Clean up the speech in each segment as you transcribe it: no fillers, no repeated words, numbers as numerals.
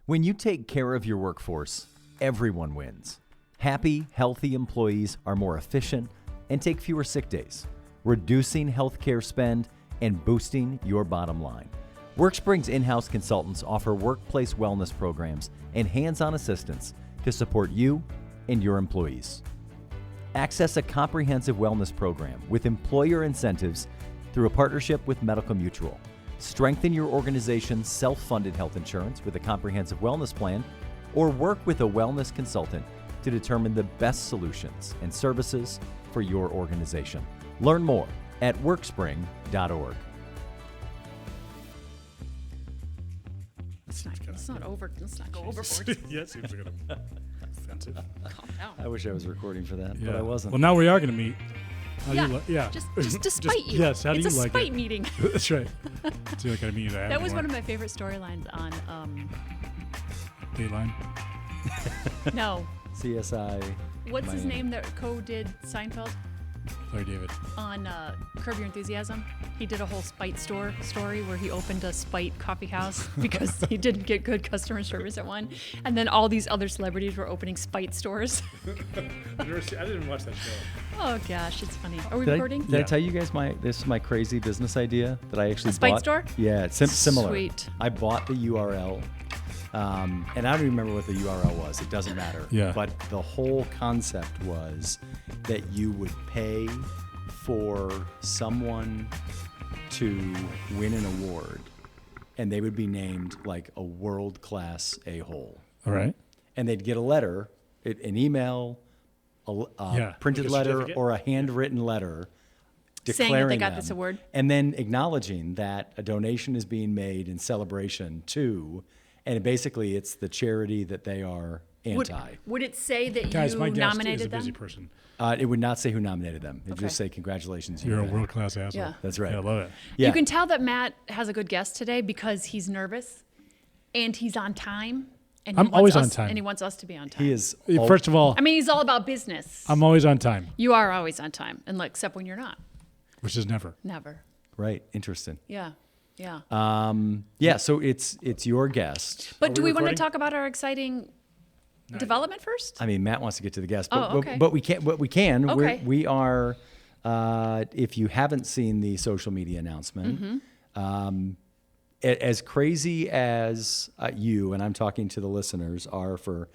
When you take care of your workforce, everyone wins. Happy, healthy employees are more efficient and take fewer sick days, reducing healthcare spend and boosting your bottom line. WorkSpring's in-house consultants offer workplace wellness programs and hands-on assistance to support you and your employees. Access a comprehensive wellness program with employer incentives through a partnership with Medical Mutual. Strengthen your organization's self-funded health insurance with a comprehensive wellness plan, or work with a wellness consultant to determine the best solutions and services for your organization. Learn more at workspring.org. Let's not go overboard. Yeah, it seems like offensive. Calm down. I wish I was recording for that, Yeah. but I wasn't. Well, now we are going to meet. How Yeah, do you just despite you. Yes, how do it's you a like spite it? meeting. That's right. So I got to meet you there. That was one of my favorite storylines on, Dateline. no, CSI. what's his Miami. name that co-did Seinfeld Larry David. on Curb Your Enthusiasm? He did a whole spite story where he opened a spite coffee house because he didn't get good customer service at one. And then all these other celebrities were opening spite stores. I didn't even watch that show. Oh gosh, it's funny. Are we Did recording? I Yeah. tell you guys this is my crazy business idea that I actually A spite bought? store? Yeah, it's similar. Sweet. I bought the URL, and I don't remember what the URL was. It doesn't matter. Yeah. But the whole concept was that you would pay for someone to win an award, and they would be named like a world-class a-hole. All right. And they'd get a letter, an email, a printed like a letter, certificate? or a handwritten letter Saying that they declaring got them, this award? and then acknowledging that a donation is being made in celebration to, and basically it's the charity that they are anti. Would it say that Guys, you my guest is nominated a busy them? person. It would not say who nominated them. It would Okay. just say congratulations. You're a win." world-class asshole. Yeah. That's right. Yeah, I love it. Yeah. You can tell that Matt has a good guest today because he's nervous and he's on time. And I'm always on us, time. And he wants us to be on time. He is. First of all, I mean, he's all about business. I'm always on time, You are always on time, and except when you're not. which is never. Never. right. Interesting. Yeah. Yeah. Yeah. So it's your guest. But do we we want to recording? talk about our exciting development first? I mean, Matt wants to get to the guest, Oh, okay. but we can't. But we can. Okay. We are. If you haven't seen the social media announcement, as crazy as you and I'm talking to the listeners are for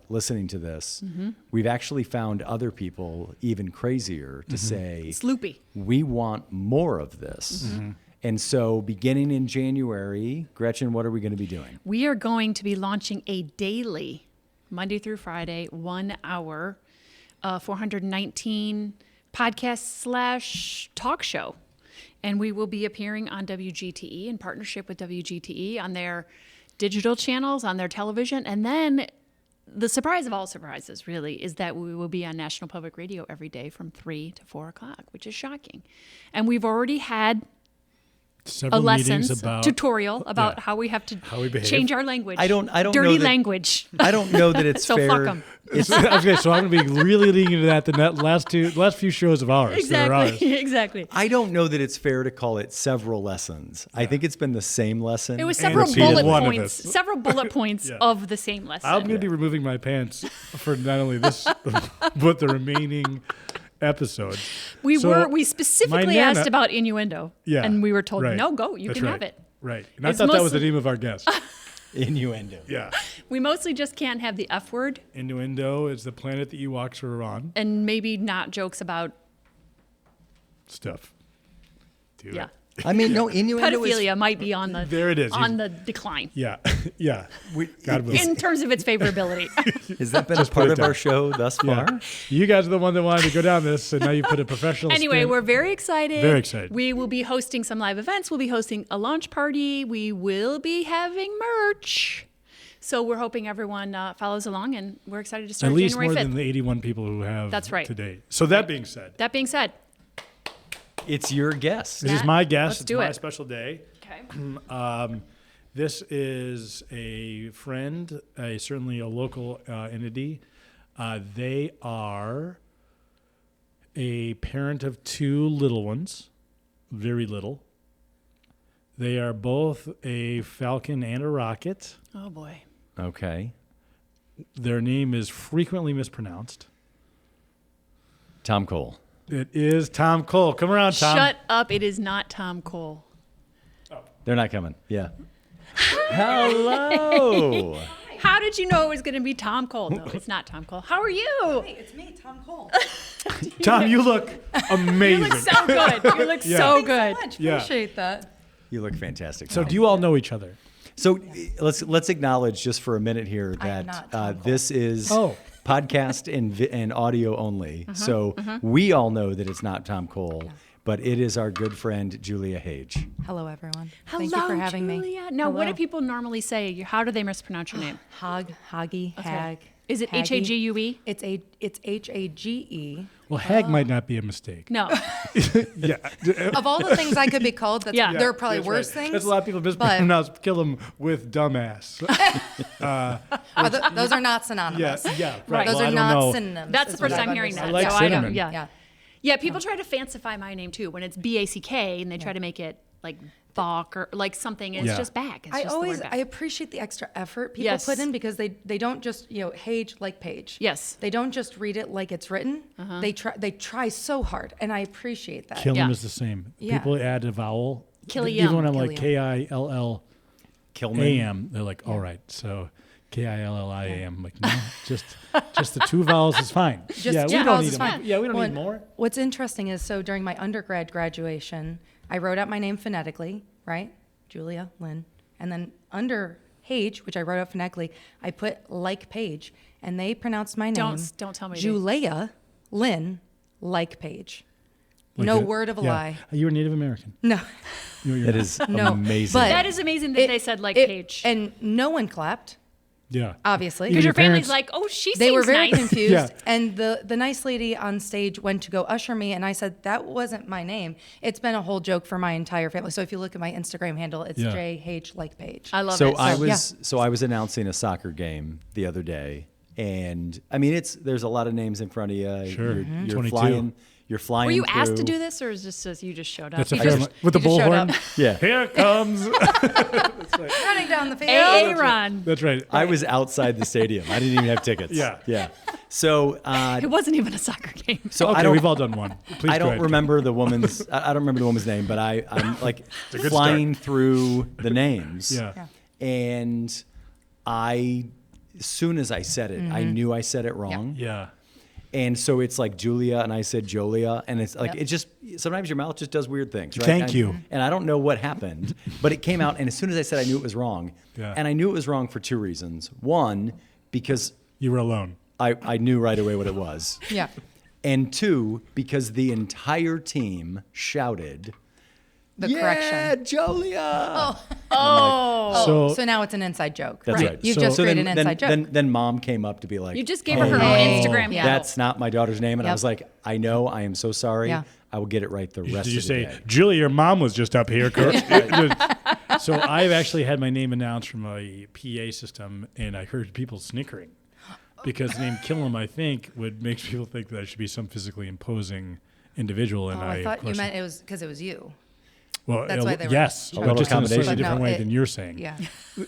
listening to this, we've actually found other people even crazier to say, It's loopy. we want more of this. And so, beginning in January, Gretchen, what are we going to be doing? We are going to be launching a daily, Monday through Friday, 1 hour, 419 podcast / talk show. And we will be appearing on WGTE in partnership with WGTE on their digital channels, on their television. And then the surprise of all surprises, really, is that we will be on National Public Radio every day from 3 to 4 o'clock, which is shocking. And we've already had a Several meetings lessons about tutorial about yeah, how we have to how we behave. change our language. I don't dirty know that- language. I don't know that it's So fair. fuck 'em. Okay, so I'm going to be really leaning into that the last few shows of ours. that are ours. Exactly. Exactly. I don't know that it's fair to call it several lessons. I think it's been the same lesson. It was And several repeated bullet one of points. it. Several bullet points Yeah. of the same lesson. I'm going to be removing my pants for not only this, but the remaining episodes. we So, specifically my Nana- asked about innuendo. Yeah, And we were told, right. no, go. You That's can right. have it. Right. And I It's thought that was the mostly- name of our guest. innuendo. Yeah. We mostly just can't have the F word Innuendo is the planet that Ewoks are on. and maybe not jokes about, Stuff. Do yeah. it. I mean, no, innuendo is. Pedophilia might be on the There it is. on the decline Yeah. Yeah. We, God willing. in terms of its favorability. has that been a put part it of down. our show thus far? Yeah. You guys are the one that wanted to go down this, and now you put a professional Anyway, spin. we're very excited. Very excited. We will be hosting some live events. We'll be hosting a launch party. We will be having merch. So we're hoping everyone follows along, and we're excited to start at least January more 5th. than the 81 people who have That's right. to date. So that being said, That being said, It's your guest. this is Matt, my guest. let's It's do my it. special day. okay. This is a friend, certainly a local entity. They are a parent of 2 little ones, very little. They are both a Falcon and a Rocket. Oh boy. Okay. Their name is frequently mispronounced. Tom Cole. It is Tom Cole. Come around, Tom. Shut up. It is not Tom Cole. They're not coming. Yeah. Hello. How did you know it was going to be Tom Cole? No, it's not Tom Cole. How are you? Hey, it's me, Tom Cole. Tom, you look amazing. You look so good. You look so good. Much. Yeah. Appreciate that. You look fantastic. So Tom. do you all know each other? So let's acknowledge just for a minute here I am not that Tom Cole. this is podcast and audio only. Uh-huh, So we all know that it's not Tom Cole, but it is our good friend Julia Hage. Hello, everyone. Hello, Thank you for having Julia. me. Now, what do Hello. people normally say? How do they mispronounce your name? Hage, Hage. Is it Hage. Hague? It's Hage. Well, Hag might not be a mistake. No. Yeah. Of all the things I could be called, that's, Yeah. there are probably That's worse right. things. That's a lot of people mispronounce. Kill them with dumbass. Those are not synonymous. Yeah. Right. Those Well, I are don't not know. synonyms. That's the is first what time I've hearing that. understood. I like so cinnamon. I don't. Yeah. Yeah. Yeah, people try to fancify my name too. When it's BACK and they try to make it like Bach or like something, it's Yeah. just back. It's I just always the word I back. appreciate the extra effort people Yes. put in because they don't just Hage like Page. Yes. They don't just read it like it's written. They try so hard, and I appreciate that. Killiam Yeah. is the same. Yeah. People add a vowel. Killiam. Even when I'm like Killiam. KILLAM, Kilman. they're like, all right, so KILLIAM. I'm like, no, just the two vowels is fine. Just yeah, two we don't vowels need is them. fine. Yeah, we don't Well, need more. What's interesting is during my undergrad graduation, I wrote out my name phonetically, right? Julia Lynn. And then under Hage, which I wrote out phonetically, I put like Page, and they pronounced my name. Don't tell me to. Julia Lynn like Page. Like No a- word of a yeah. lie. You were Native American. No. That is No, amazing. but- That is amazing that they said like Page. And no one clapped, Yeah. obviously. Because your your family's parents- like, oh, she They seems were very nice. confused. Yeah. And the nice lady on stage went to go usher me, and I said, that wasn't my name. It's been a whole joke for my entire family. So if you look at my Instagram handle, it's Yeah. JH like Page. I love So it. I was announcing a soccer game the other day, and I mean there's a lot of names in front of you. Sure. You're 22. flying. You're flying. Were you asked to through- do this, or is this just you just showed up? That's a You fair just- one. With the you just showed bullhorn. up. Yeah. Here comes. Running down the field. Aaron. That's right. I was outside the stadium. I didn't even have tickets. Yeah. Yeah. So It wasn't even a soccer game. so Okay, I don't we've all done one. Please I go don't ahead. remember the woman's. I don't remember the woman's name, but I'm like flying through the names. Yeah. And as soon as I said it, I knew I said it wrong. Yeah. And so it's like Julia, and I said Jolia, and it's like Yep. it just sometimes your mouth just does weird things. Right? Thank you. And I don't know what happened, but it came out, and as soon as I said, I knew it was wrong. Yeah. And I knew it was wrong for two reasons. One, because You were alone. I knew right away what it was. Yeah. And two, because the entire team shouted, The "Yeah, correction. Jolia!" So So, now it's an inside joke. That's right. You've So- just so created an inside joke. Then mom came up to be like, You just gave her her own Hey. Instagram Yeah. handle. "That's not my daughter's name," and I Yep. was like, "I know. I am so sorry. Yeah. I will get it right the rest did you of the say, day." Julie, your mom was just up here, coach? So I've actually had my name announced from a PA system, and I heard people snickering because the name Killam, I think, would make people think that I should be some physically imposing individual. And I of thought you course- meant it was because it was you. Well, That's why they were yes, shouting. but just in a slightly Accommodation. different No, way it- than you're saying. Yeah.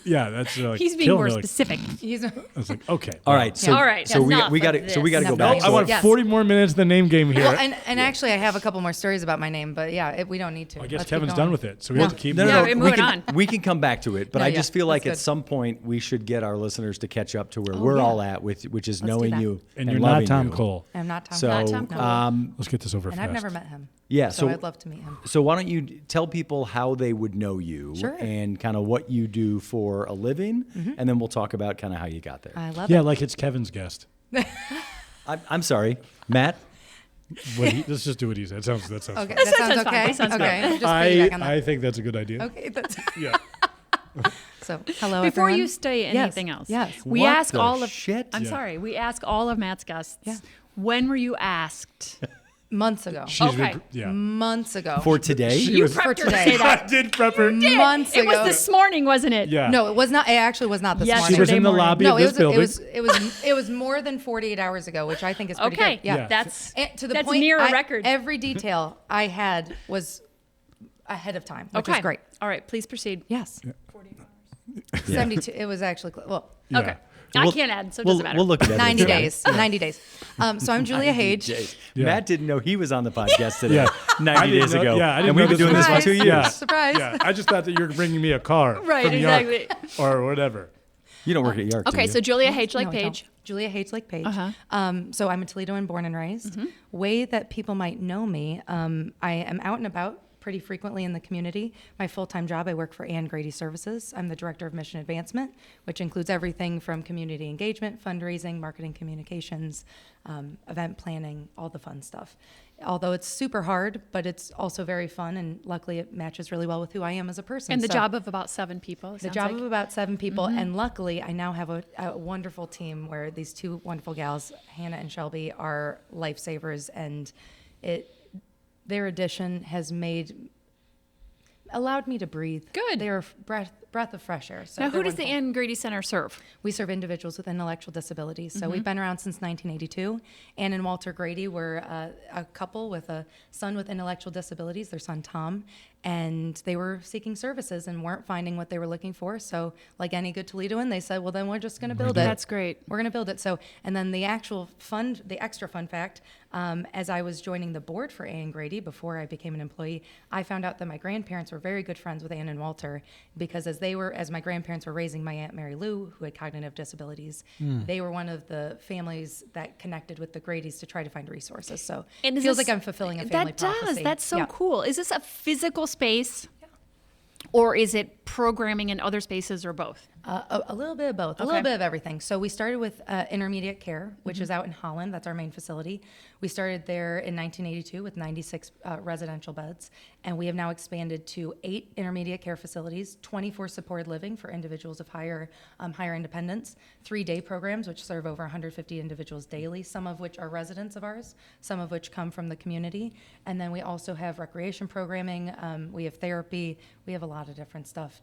Yeah, that's like He's being Killam, more they're like- specific. He's I was like, okay. All well, right, so All right, so we enough got of to we got to this. go No, back. I So want Yes. 40 more minutes in the name game here. Well, and actually, I have a couple more stories about my name, but yeah, we don't need to. I guess Let's keep Kevin's going. done with it, so we have to keep No, Yeah, moving. we're we moving can we can come back to it, but No, I yeah, just feel like that's at good. some point we should get our listeners to catch up to where Oh, we're yeah. all at with which is Let's do knowing that. you And you're loving not Tom you. Cole. I'm not Tom. So Not Tom Cole. Let's get this over and fast. I've never met him. yeah, So so I'd love to meet him. so why don't you tell people how they would know you Sure. and kind of what you do for a living, and then we'll talk about kind of how you got there. I love Yeah, it. like it's Kevin's guest. I'm sorry, Matt. Let's just do what he said. That sounds Okay, fine. that sounds sounds fine. okay. That sounds okay, just I piggyback on that. I think that's a good idea. Okay, that's Yeah. so. Hello, Before everyone. you say Yes, anything else, Yes. we What ask the all of. shit? I'm Yeah. sorry. We ask all of Matt's guests. Yeah. When were you asked? Months ago. She's Okay. been, yeah. Months ago. For today, You was- prepped her to today. say that. I did prep her. Months It ago. was this morning, wasn't it? Yeah. No, it was not. It actually was not this Yes, morning. She was in the morning. lobby No, of it this was, building. it was more than 48 hours ago, which I think is pretty Okay. good. Yeah. Yeah. That's And to the that's point, near a record. Every detail I had was ahead of time, which okay. is great. All right. Please proceed. Yes. 72. It was actually, well, Yeah. Okay. I can't add, so it doesn't matter. We'll look at that. 90 days. 90 days. So I'm Julia Hage. Yeah. Matt didn't know he was on the podcast today. Yeah. 90 days know- ago. yeah, I didn't and we've know been doing this this for was- 2 years. Yeah. Surprise. Yeah, I just thought that you were bringing me a car Right, from York exactly. or whatever. You don't work at Yark, do Okay, you? so Julia Hage like No, I don't. Page. Julia Hage like Page. Uh-huh. So I'm a Toledoan, born and raised. Way that people might know me, I am out and about pretty frequently in the community. My full-time job, I work for Grady Services. I'm the Director of Mission Advancement, which includes everything from community engagement, fundraising, marketing communications, event planning, all the fun stuff. Although it's super hard, but it's also very fun, and luckily it matches really well with who I am as a person. And the So- job of about 7 people. it the sounds job like. of about 7 people, and luckily I now have a wonderful team where these 2 wonderful gals, Hannah and Shelby, are lifesavers, and their addition has allowed me to breathe. Good. They're a breath of fresh air. So Now, who they're does the wonderful. Ann Grady Center serve? We serve individuals with intellectual disabilities. So we've been around since 1982. Ann and Walter Grady were a couple with a son with intellectual disabilities, their son Tom, and they were seeking services and weren't finding what they were looking for. So like any good Toledoan, they said, well, then we're just going to build it. That's great. We're going to build it. So, and then the actual the extra fun fact, as I was joining the board for Ann Grady before I became an employee, I found out that my grandparents were very good friends with Ann and Walter because as my grandparents were raising my Aunt Mary Lou, who had cognitive disabilities, they were one of the families that connected with the Gradys to try to find resources. So And it is feels this- like I'm fulfilling a family That does. prophecy. That's so Yeah. cool. Is this a physical space? Or is it programming in other spaces or both? A little bit of both, a little bit of everything. So we started with intermediate care, which is out in Holland. That's our main facility. We started there in 1982 with 96 residential beds, and we have now expanded to 8 intermediate care facilities, 24 supported living for individuals of higher independence, 3 day programs which serve over 150 individuals daily, some of which are residents of ours, some of which come from the community, and then we also have recreation programming. We have therapy. We have a lot of different stuff.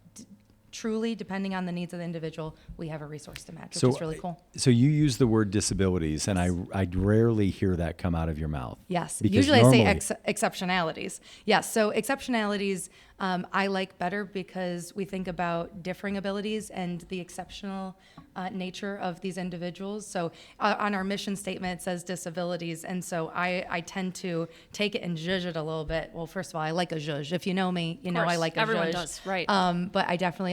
Truly, depending on the needs of the individual, we have a resource to match, which is really cool. So you use the word disabilities, and I rarely hear that come out of your mouth. Yes. Because Usually normally- I say exceptionalities. Yes. So exceptionalities I like better because we think about differing abilities and the exceptional nature of these individuals. So on our mission statement, it says disabilities. And so I tend to take it and zhuzh it a little bit. Well, first of all, I like a zhuzh. If you know me, you know I course. like a Everyone zhuzh. does, right. But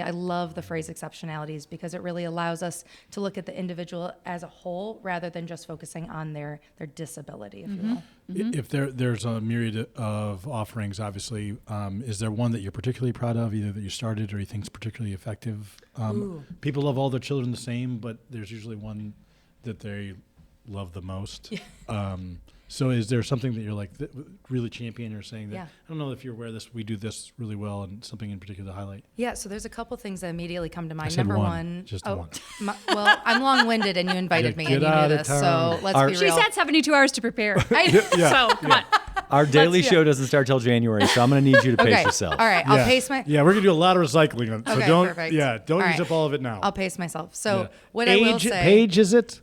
I love the phrase exceptionalities because it really allows us to look at the individual as a whole rather than just focusing on their disability, if you will. If there's a myriad of offerings, obviously, is there one that you're particularly proud of, either that you started or you think is particularly effective? People love all their children the same, but there's usually one that they love the most. So is there something that you're like really champion or saying that, Yeah. I don't know if you're aware of this, we do this really well, and something in particular to highlight? Yeah, so there's a couple things that immediately come to mind. said Number one, one, just one. Well, I'm long-winded, and you invited me, Get and you out knew of this, town. so let's be She's real. had 72 hours to prepare. Yeah. So, come on. Our daily yeah. show doesn't start till January, so I'm going to need you to pace Okay, yourself. all right, I'll pace my. Yeah, we're gonna do a lot of recycling on it. So Okay, don't perfect. don't All use right. up all of it now. I'll pace myself. So Yeah. what I will say, Page, is it?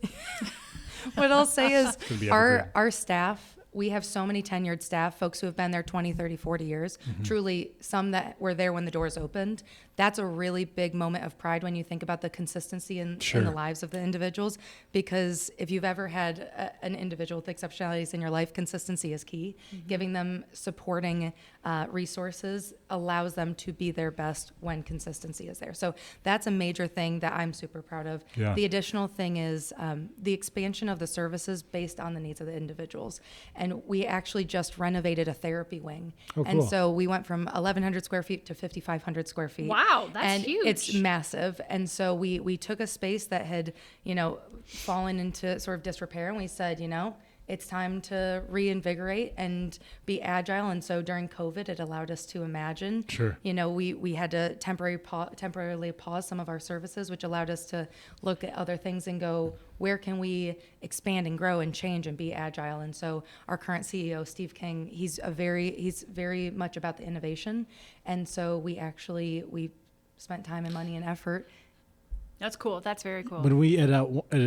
what I'll say is gonna be evergreen. our staff, we have so many tenured staff, folks who have been there 20, 30, 40 years, truly some that were there when the doors opened. That's a really big moment of pride when you think about the consistency in the lives of the individuals, because if you've ever had an individual with exceptionalities in your life, consistency is key. Giving them supporting resources allows them to be their best when consistency is there. So that's a major thing that I'm super proud of. Yeah. The additional thing is the expansion of the services based on the needs of the individuals. And we actually just renovated a therapy wing. Oh, and cool. so we went from 1,100 square feet to 5,500 square feet. Wow, that's and huge. It's massive. And so we took a space that had, fallen into sort of disrepair, and we said, it's time to reinvigorate and be agile. And so during COVID, it allowed us to imagine. Sure. We had to temporarily pause some of our services, which allowed us to look at other things and go, where can we expand and grow and change and be agile? And so our current CEO, Steve King, he's very much about the innovation. And so we spent time and money and effort. That's cool. That's very cool. When we edit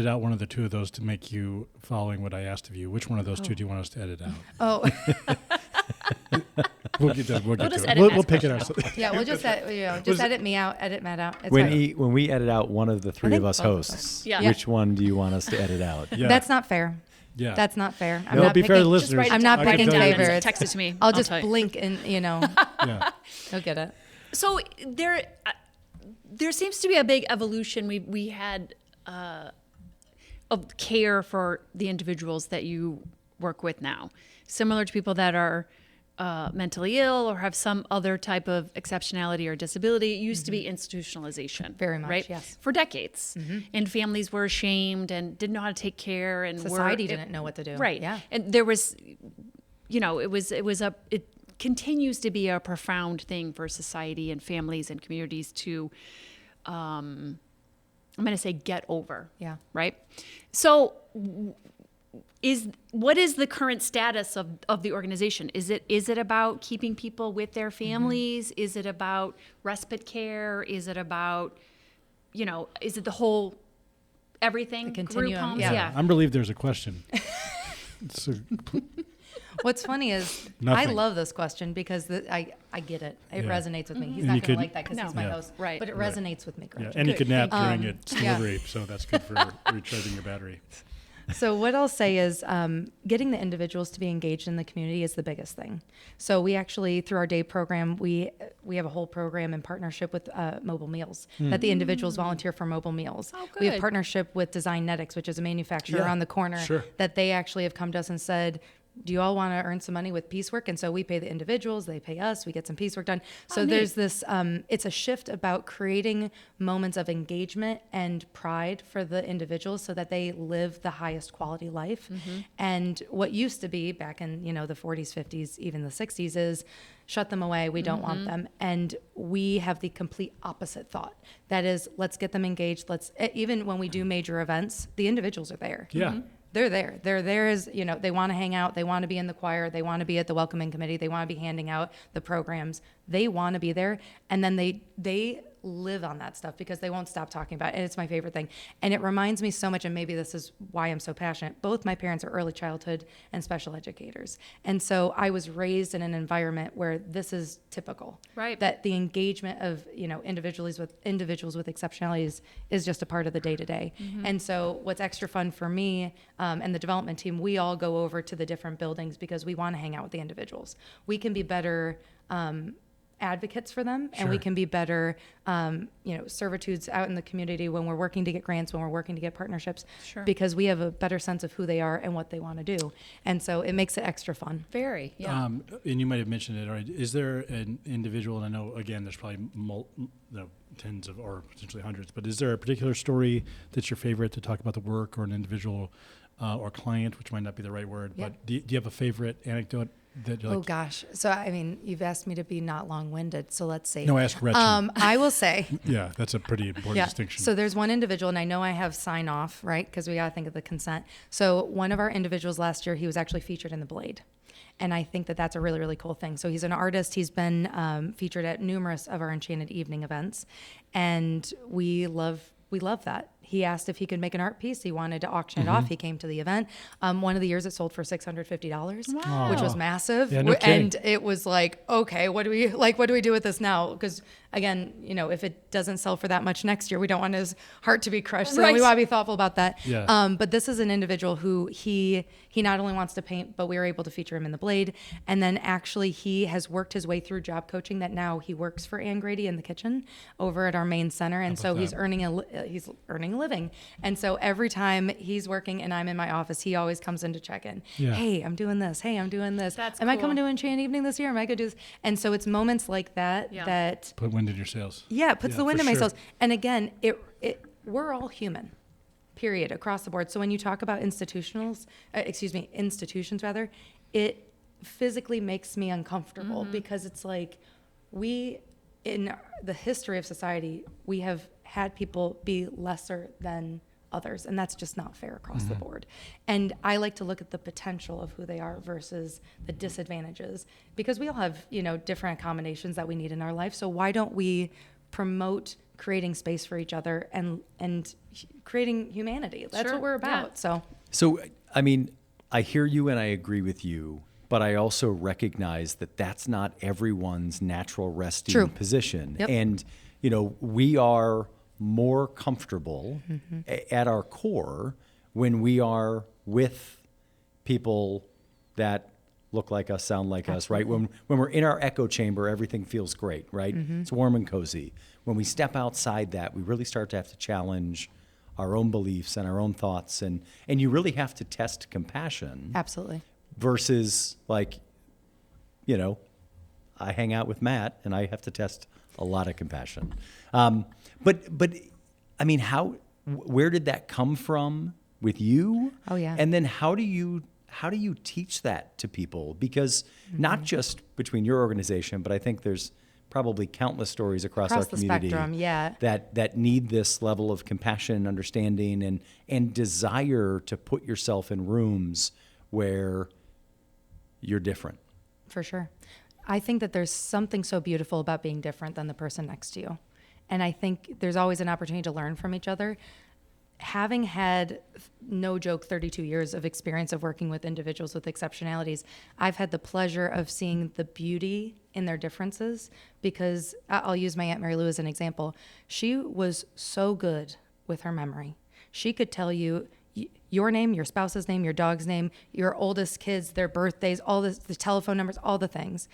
out one of the two of those to make you following what I asked of you, which one of those two do you want us to edit out? Oh, We'll get to just it. edit We'll Matt's pick it ourselves. Yeah, we'll just edit me out, edit Matt out. It's When fine. when we edit out one of the three think of us both of hosts, Yeah. which one do you want us to edit out? Yeah. That's not fair. Yeah. That's not fair. I'm No, not be fair to picking- the Just listeners. write it I'm not down. I picking can tell you. favorites. Text it to me. I'll just tell you. blink and Yeah. you'll get it. So there seems to be a big evolution. We had of care for the individuals that you work with now, similar to people that are mentally ill or have some other type of exceptionality or disability. It used to be institutionalization, Very much, right? yes. For decades, and families were ashamed and didn't know how to take care, and Society didn't know what to do. Right. Yeah. And there was, it continues to be a profound thing for society and families and communities to, I'm going to say, get over. Yeah. Right. So what is the current status of the organization? Is it about keeping people with their families? Is it about respite care? Is it about, is it the whole everything? The continuum, group homes? yeah. I'm relieved there's a question. So, What's funny is I Nothing. love this question because I get it. It Yeah. resonates with me. He's And not you going to could- like that because No. he's my Yeah. host. Right. But it Right. resonates with me, yeah. Gretchen. And you could nap during its yeah. delivery, so that's good for recharging your battery. So what I'll say is getting the individuals to be engaged in the community is the biggest thing. So we actually, through our day program, we have a whole program in partnership with Mobile Meals that the individuals volunteer for mobile meals. Oh, We have good. partnership with Designetics, which is a manufacturer Yeah, around the corner sure. that they actually have come to us and said, do you all want to earn some money with piecework? And so we pay the individuals, they pay us, we get some piecework done. So neat. there's this, it's a shift about creating moments of engagement and pride for the individuals so that they live the highest quality life. And what used to be back in, the 40s, 50s, even the 60s is shut them away. We don't want them. And we have the complete opposite thought. That is, let's get them engaged. Even when we do major events, the individuals are there. Yeah. They're there. They're there as, they want to hang out. They want to be in the choir. They want to be at the welcoming committee. They want to be handing out the programs. They want to be there. And then they live on that stuff because they won't stop talking about it. And it's my favorite thing. And it reminds me so much, and maybe this is why I'm so passionate. Both my parents are early childhood and special educators. And so I was raised in an environment where this is typical. Right. That the engagement of, individuals with exceptionalities is just a part of the day to day. And so what's extra fun for me and the development team, we all go over to the different buildings because we want to hang out with the individuals. We can be better advocates for them, and we Sure. can be better, servitudes out in the community when we're working to get grants, when we're working to get partnerships, Sure. because we have a better sense of who they are and what they want to do. And so it makes it extra fun. Very, yeah. And you might have mentioned it already. Is there an individual, and I know, again, there's probably tens of, or potentially hundreds, but is there a particular story that's your favorite to talk about the work, or an individual or client, which might not be the right word, Yeah. but do you have a favorite anecdote that you're Oh like, gosh. So, you've asked me to be not long-winded, so let's see. no, ask Gretchen. I will say, Yeah, that's a pretty important distinction. so there's one individual, and I know I have sign off, right? Because we got to think of the consent. So one of our individuals last year, he was actually featured in The Blade. And I think that that's a really, really cool thing. So he's an artist. He's been featured at numerous of our Enchanted Evening events. And we love that. He asked if he could make an art piece. He wanted to auction it off. He came to the event. One of the years it sold for $650, which was massive. Yeah, no And kidding. it was like, okay, what do we do with this now? Because again, if it doesn't sell for that much next year, we don't want his heart to be crushed. So Right. we want to be thoughtful about that. Yeah. But this is an individual who he not only wants to paint, but we were able to feature him in The Blade. And then actually he has worked his way through job coaching that now he works for Ann Grady in the kitchen over at our main center. And so he's that? earning a living. And so every time he's working and I'm in my office, he always comes in to check in. Yeah. Hey, I'm doing this. Hey, I'm doing this. That's Am I cool. coming to Enchanted Evening this year? Am I going to do this? And so it's moments like that Yeah. that Put wind in your sails. puts the wind for in my sure. sails. And again, we're all human, period, across the board. So when you talk about institutions rather, it physically makes me uncomfortable because it's like in the history of society, we have had people be lesser than others, and that's just not fair across the board. And I like to look at the potential of who they are versus the disadvantages, because we all have, different accommodations that we need in our life. So why don't we promote creating space for each other and creating humanity? That's Sure, what we're about. yeah. So So, I hear you and I agree with you, but I also recognize that that's not everyone's natural resting True. position. Yep. And, we are more comfortable at our core when we are with people that look like us, sound like us, right? When we're in our echo chamber, everything feels great, right? It's warm and cozy. When we step outside that, we really start to have to challenge our own beliefs and our own thoughts. And you really have to test compassion. Absolutely. Versus like, I hang out with Matt and I have to test a lot of compassion. But I mean, where did that come from with you? Oh, yeah. And then how do you teach that to people? Because not just between your organization, but I think there's probably countless stories across our the community spectrum, yeah. that need this level of compassion and understanding and desire to put yourself in rooms where you're different. For sure. I think that there's something so beautiful about being different than the person next to you. And I think there's always an opportunity to learn from each other. Having had, no joke, 32 years of experience of working with individuals with exceptionalities, I've had the pleasure of seeing the beauty in their differences, because I'll use my Aunt Mary Lou as an example. She was so good with her memory. She could tell you your name, your spouse's name, your dog's name, your oldest kids, their birthdays, all the telephone numbers, all the things.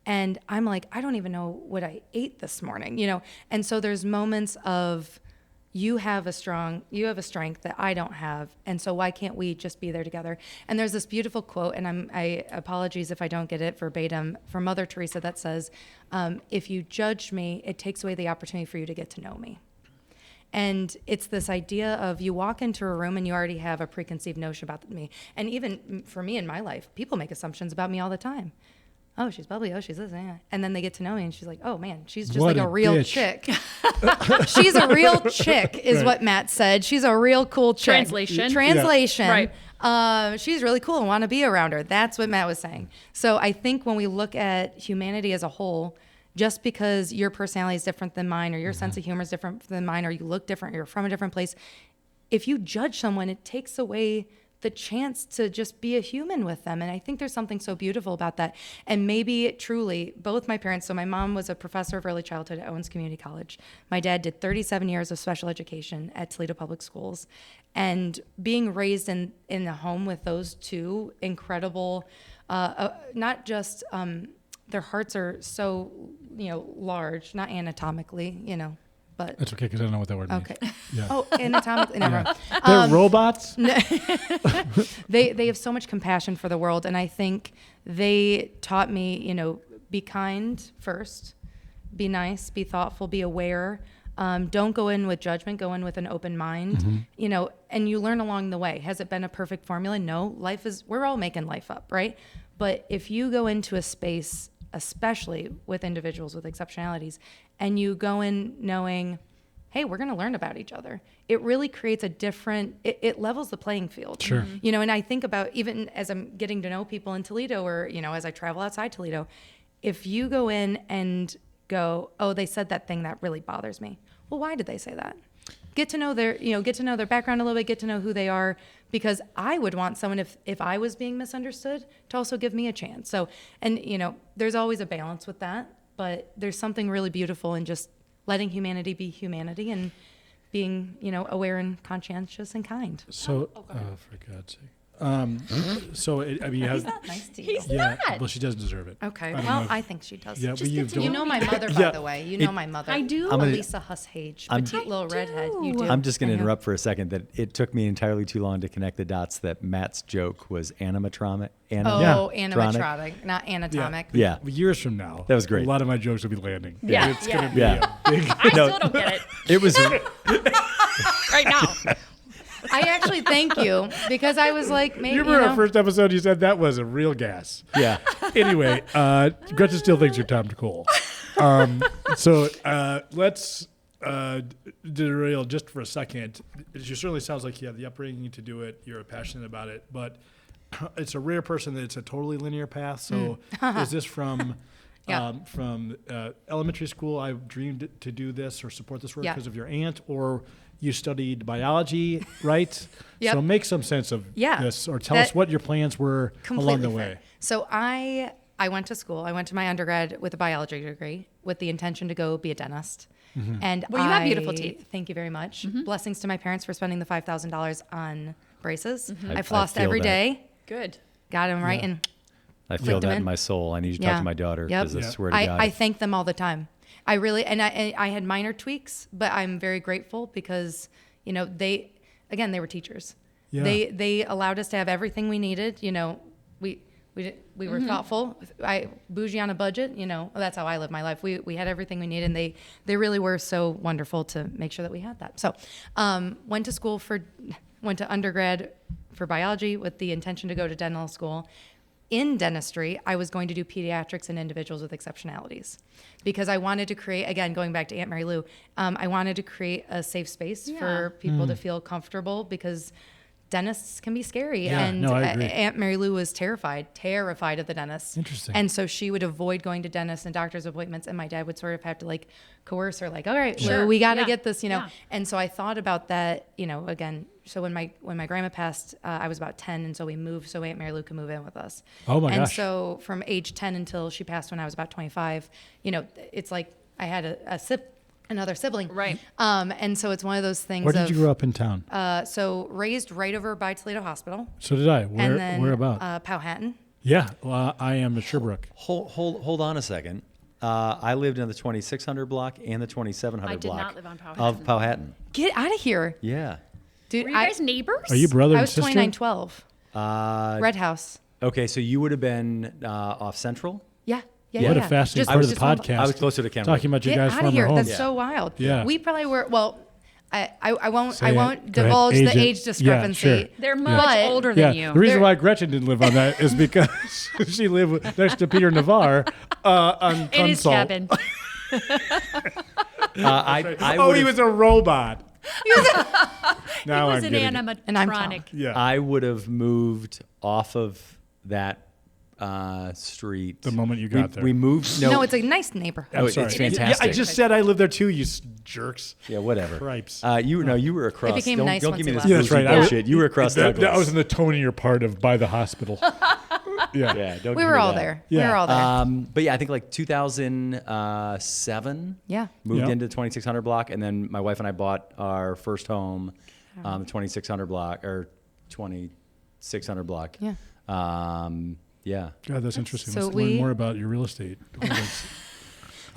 And I'm like, I don't even know what I ate this morning, And so there's moments of, you have a strength that I don't have, and so why can't we just be there together? And there's this beautiful quote, and I apologies if I don't get it verbatim, from Mother Teresa that says, if you judge me, it takes away the opportunity for you to get to know me. And it's this idea of, you walk into a room and you already have a preconceived notion about me. And even for me in my life, people make assumptions about me all the time. Oh, she's bubbly. Oh, she's this. Yeah. And then they get to know me and she's like, oh man, she's just What like a a real bitch. chick. She's a real chick is Right. what Matt said. She's a real cool chick. Translation. Right. She's really cool and want to be around her. That's what Matt was saying. So I think when we look at humanity as a whole, just because your personality is different than mine, or your sense of humor is different than mine, or you look different, or you're from a different place, if you judge someone, it takes away the chance to just be a human with them. And I think there's something so beautiful about that. And maybe truly, both my parents, so my mom was a professor of early childhood at Owens Community College. My dad did 37 years of special education at Toledo Public Schools. And being raised in a home with those two incredible, not just, their hearts are so, large, not anatomically, but. That's okay, because I don't know what that word means. Okay. Yeah. Oh, anatomically, never mind. They're robots? They have so much compassion for the world, and I think they taught me, be kind first, be nice, be thoughtful, be aware. Don't go in with judgment, go in with an open mind, and you learn along the way. Has it been a perfect formula? No, we're all making life up, right? But if you go into a space, especially with individuals with exceptionalities, and you go in knowing, hey, we're going to learn about each other, it really creates it levels the playing field. Sure. And I think about, even as I'm getting to know people in Toledo, or, as I travel outside Toledo, if you go in and go, oh, they said that thing that really bothers me. Well, why did they say that? Get to know their background a little bit, get to know who they are, because I would want someone, if I was being misunderstood, to also give me a chance. So, and there's always a balance with that, but there's something really beautiful in just letting humanity be humanity and being, aware and conscientious and kind. So, for God's sake. So, you He's have. not nice to you. He's Yeah, not. well, she doesn't deserve it. Okay. I don't Well, know. I think she does. Yeah, but you You know my mother, by Yeah. the way. You know my mother. I do. I'm gonna- Elisa Huss Hage, petite little redhead. You do. I'm just going I to know. interrupt for a second that it took me entirely too long to connect the dots that Matt's joke was animatronic. Oh, animatronic, not anatomic. Yeah. Years from now, That was great. A lot of my jokes will be landing. Yeah, It's yeah. going to be Yeah. a big. I No. still don't get it It was right now. I actually thank you, because I was like, maybe. You remember our first episode? You said that was a real gas. yeah. Anyway, Gretchen still thinks you're Tom Cole. So let's derail just for a second. It certainly sounds like you have the upbringing to do it. You're passionate about it, but it's a rare person that it's a totally linear path. So is this from Yeah. From elementary school? I've dreamed to do this or support this work Yeah. because of your aunt, or You studied biology, right? Yep. So make some sense of Yeah. this, or tell us what your plans were along the way. fair. So I went to school. I went to my undergrad with a biology degree with the intention to go be a dentist. And Well, you have beautiful teeth. Thank you very much. Blessings to my parents for spending the $5,000 on braces. I I flossed feel every that. day. Good. Got them right, and I feel Clicked them that in in. my soul. I need you to talk to my daughter Yep. because I swear to God. I thank them all the time. I really, and I had minor tweaks, but I'm very grateful because, you know, they were teachers. Yeah. They allowed us to have everything we needed. You know, we were thoughtful. Bougie on a budget. You know, that's how I live my life. We had everything we needed, and they really were so wonderful to make sure that we had that. So, went to undergrad for biology with the intention to go to dental school. In dentistry, I was going to do pediatrics and individuals with exceptionalities because I wanted to create, again, going back to Aunt Mary Lou, I wanted to create a safe space for people to feel comfortable because dentists can be scary. Yeah, and no, I agree. Aunt Mary Lou was terrified of the dentist. Interesting. And so she would avoid going to dentists and doctor's appointments, and my dad would sort of have to like coerce her, like, all right, Sure. well, we got to Yeah. get this, you know. Yeah. And so I thought about that, you know, again. So when my grandma passed, I was about 10, and so we moved so Aunt Mary Lou could move in with us. Oh my and gosh. so from age 10 until she passed when I was about 25, you know, it's like I had another sibling. Right. And so it's one of those things. Where did you grow up in town? So raised right over by Toledo Hospital. So did I. And then, Where about? Powhatan. Yeah, well, I am at Sherbrooke. Hold on a second. I lived in the 2600 block and the 2700 I did block not live on Powhatan. of Powhatan. Get out of here. Yeah. Dude, Were you guys neighbors? Are you brother I and was sister? 2912. Red House. Okay, so you would have been off Central? Yeah. Yeah. Yeah. What yeah. a fascinating Just- part of the just one- podcast. I was closer to Cameron. Talking about you Get guys out of former here. homes. That's Yeah. so wild. Yeah. We probably were, well, I won't Say it. Go ahead. divulge the Age age it. discrepancy. Yeah, sure. They're much But- older Yeah, than you. the reason They're- why Gretchen didn't live on that is because she lived next to Peter Navarre on In his Consol. cabin. I Oh, he would've- was a robot. Now He was I'm an getting it. And I'm tall. animatronic. Yeah. I would have moved off of that street. The moment you got there. We moved. No, it's a nice neighborhood. Oh, I'm it's sorry. fantastic. Yeah, I just said I lived there too, you jerks. Yeah, whatever. Cripes. You were across. became don't nice don't once give me you this left. Yeah, that's bougie right. bullshit. You were across That was in the tonier part of by the hospital. Yeah. Yeah, don't We give were me all that. there. Yeah. We were all there. But yeah, I think like 2007. Yeah. Moved Yep. into the 2600 block, and then my wife and I bought our first home, 2600 block or 2600 block. Yeah. Yeah. God, that's interesting. So Let's learn we- more about your real estate.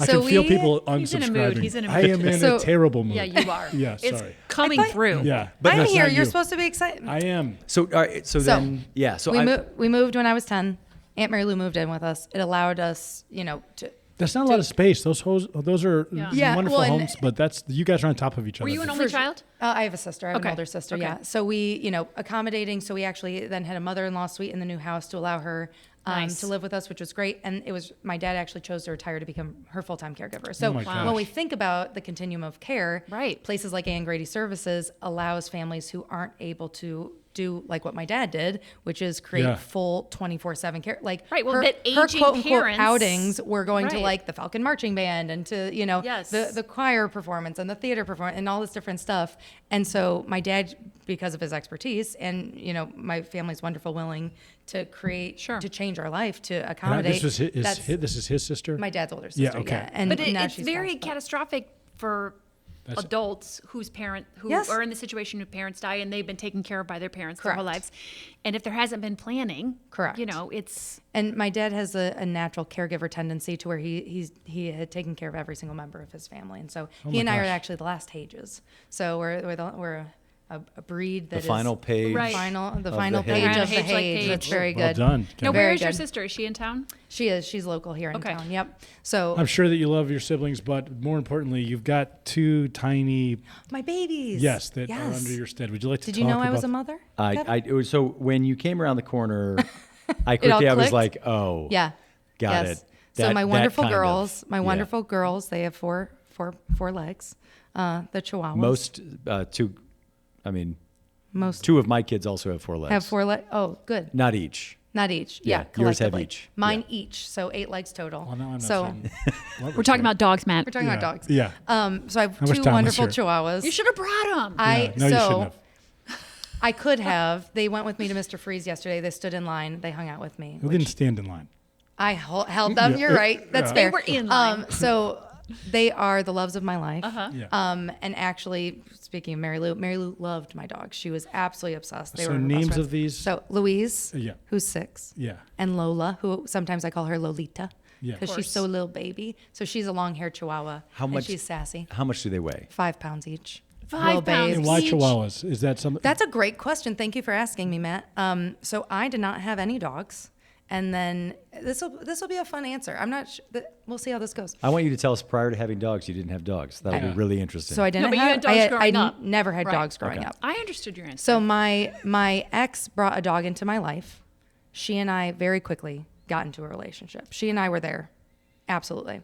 I So can feel we- people He's in a mood. unsubscribing. He's in a I mood am in So- a terrible mood. Yeah, you are. Yeah, It's sorry. coming I thought- through. Yeah. But I'm that's here. not You're you. supposed to be excited. I am. So all right. So then yeah. So we moved when I was 10. Aunt Mary Lou moved in with us. It allowed us, you know, to. That's not a lot of space. Those are Yeah, wonderful well, and- homes, but you guys are on top of each other. Were you an only For sure. child? I have a sister. I have Okay. an older sister. Okay. Yeah. So we, you know, accommodating. So we actually then had a mother-in-law suite in the new house to allow her Nice. to live with us, which was great. And it was my dad actually chose to retire to become her full-time caregiver. So Oh my gosh. when we think about the continuum of care, Right. places like Grady Services allows families who aren't able to do like what my dad did, which is create Yeah. full 24/7 care. Like Right, well, her, that her aging quote unquote parents- outings were going to Right. like the Falcon Marching Band and to, you know, Yes. the choir performance and the theater performance and all this different stuff. And so my dad, because of his expertise and, you know, my family's wonderful willing to create, Sure. to change our life to And accommodate. this was that's this is his sister. my dad's older sister. Yeah, okay. And But now it's she's very passed, but- catastrophic for That's- adults who Yes. are in the situation whose parents die and they've been taken care of by their parents their whole Correct. lives. And if there hasn't been planning, Correct. you know, it's And my dad has a natural caregiver tendency to where he had taken care of every single member of his family, and so Oh he my and I are gosh. actually the last Hages. So we're a breed that the final page. Right. the final the page Hage. of the Hage like Hage. Hage. That's very Well good. done. now. Very Where's your good. sister? Is she in town? She is. She's local here in Okay. town. Yep. So I'm sure that you love your siblings, but more importantly, you've got two tiny my babies. that are under your stead. Would you like to Did talk you know I was about- a mother? Kevin? It was, so when you came around the corner, I It all quickly I was clicked? like, oh, Yeah. got yes. it. So That- my that wonderful kind of- girls, yeah. they have four legs. The Chihuahuas. Most two, I mean, Most two of my kids also have 4 legs. have 4 legs. Oh, good. Not each. Not each. Yeah, Yeah, yours have collectively. each. Mine each. So 8 legs total. Well, now I'm not so saying what We're talking about dogs, Matt. we're talking about dogs. Yeah. So I have I wish 2 Tom was wonderful here. Chihuahuas. You should have brought them. Yeah, no, you shouldn't have. I could have. They went with me to Mr. Freeze yesterday. They stood in line. They hung out with me. Who didn't stand in line? I held them. You're right. That's Yeah. fair. They were in line. So they are the loves of my life. Yeah. And actually, speaking of Mary Lou loved my dogs. She was absolutely obsessed. They So were her best names friends. of these? So Louise, Yeah. who's 6, Yeah. and Lola, who sometimes I call her Lolita, Yeah. because Of she's course. so little baby. So she's a long-haired Chihuahua. How and much- she's sassy. How much do they weigh? 5 pounds each. 5 Little pounds babes. And why each. Chihuahuas? Is that something? That's a great question. Thank you for asking me, Matt. So I did not have any dogs, and then this will be a fun answer. I'm not. We'll see how this goes. I want you to tell us prior to having dogs, you didn't have dogs. That'll be really interesting. So I didn't but you have. had dogs growing up. Never had Right. dogs growing Okay. up. I understood your answer. So my ex brought a dog into my life. She and I very quickly got into a relationship. She and I were there, absolutely.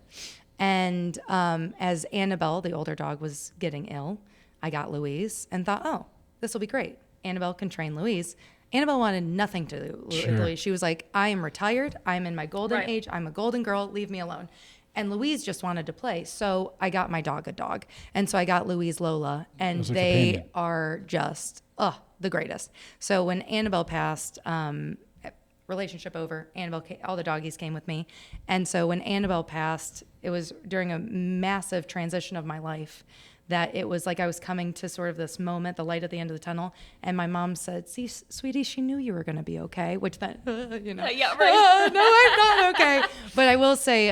And as Annabelle, the older dog, was getting ill, I got Louise and thought, oh, this will be great. Annabelle can train Louise. Annabelle wanted nothing to do with Sure. Louise. She was like, I am retired. I'm in my golden Right. age. I'm a golden girl. Leave me alone. And Louise just wanted to play. So I got my dog a dog. And so I got Louise Lola. And As a they companion. are just, the greatest. So when Annabelle passed, relationship over, all the doggies came with me. And so when Annabelle passed, it was during a massive transition of my life that it was like I was coming to sort of this moment, the light at the end of the tunnel. And my mom said, see, sweetie, she knew you were going to be okay, which then, Yeah, right. no, I'm not okay. But I will say,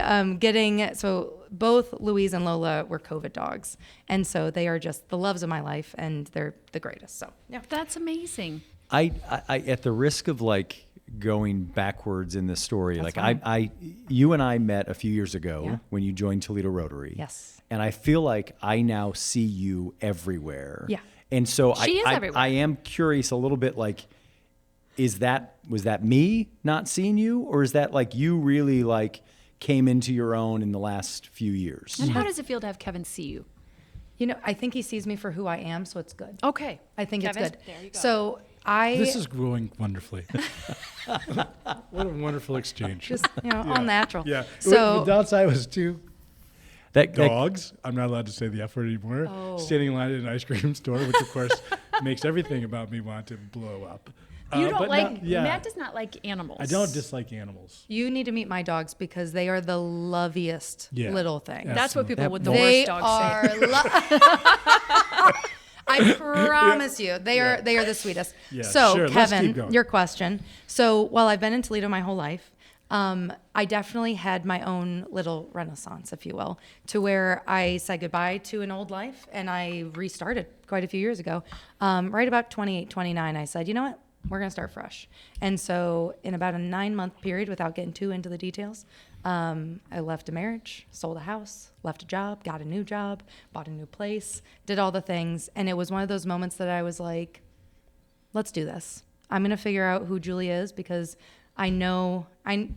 so both Louise and Lola were COVID dogs. And so they are just the loves of my life, and they're the greatest. So, yeah. That's amazing. I at the risk of like going backwards in this story, That's like fine. you and I met a few years ago Yeah. when you joined Toledo Rotary. Yes. And I feel like I now see you everywhere. Yeah. And so She is everywhere. I am curious a little bit, like, was that me not seeing you, or is that like you really like came into your own in the last few years? And how does it feel to have Kevin see you? I think he sees me for who I am, so it's good. Okay. I think Kevin, it's good. there you go. So This is going wonderfully. What a wonderful exchange. just, all natural. Yeah. So the downside was 2 That dogs. I'm not allowed to say the F word anymore. Oh. Standing in line at an ice cream store, which of course makes everything about me want to blow up. You don't but like, yeah. Matt does not like animals. I don't dislike animals. you need to meet my dogs because they are the loveliest Yeah. little things. Yeah. That's what people with the They worst dogs are. say. I promise you, they are the sweetest. Yeah, So, sure, let's keep Kevin, going. your question. So, while I've been in Toledo my whole life, I definitely had my own little renaissance, if you will, to where I said goodbye to an old life and I restarted quite a few years ago. Right about 28, 29, I said, you know what? We're going to start fresh. And so, in about a 9-month period, without getting too into the details, I left a marriage, sold a house, left a job, got a new job, bought a new place, did all the things. And it was one of those moments that I was like, let's do this. I'm going to figure out who Julia is because I know I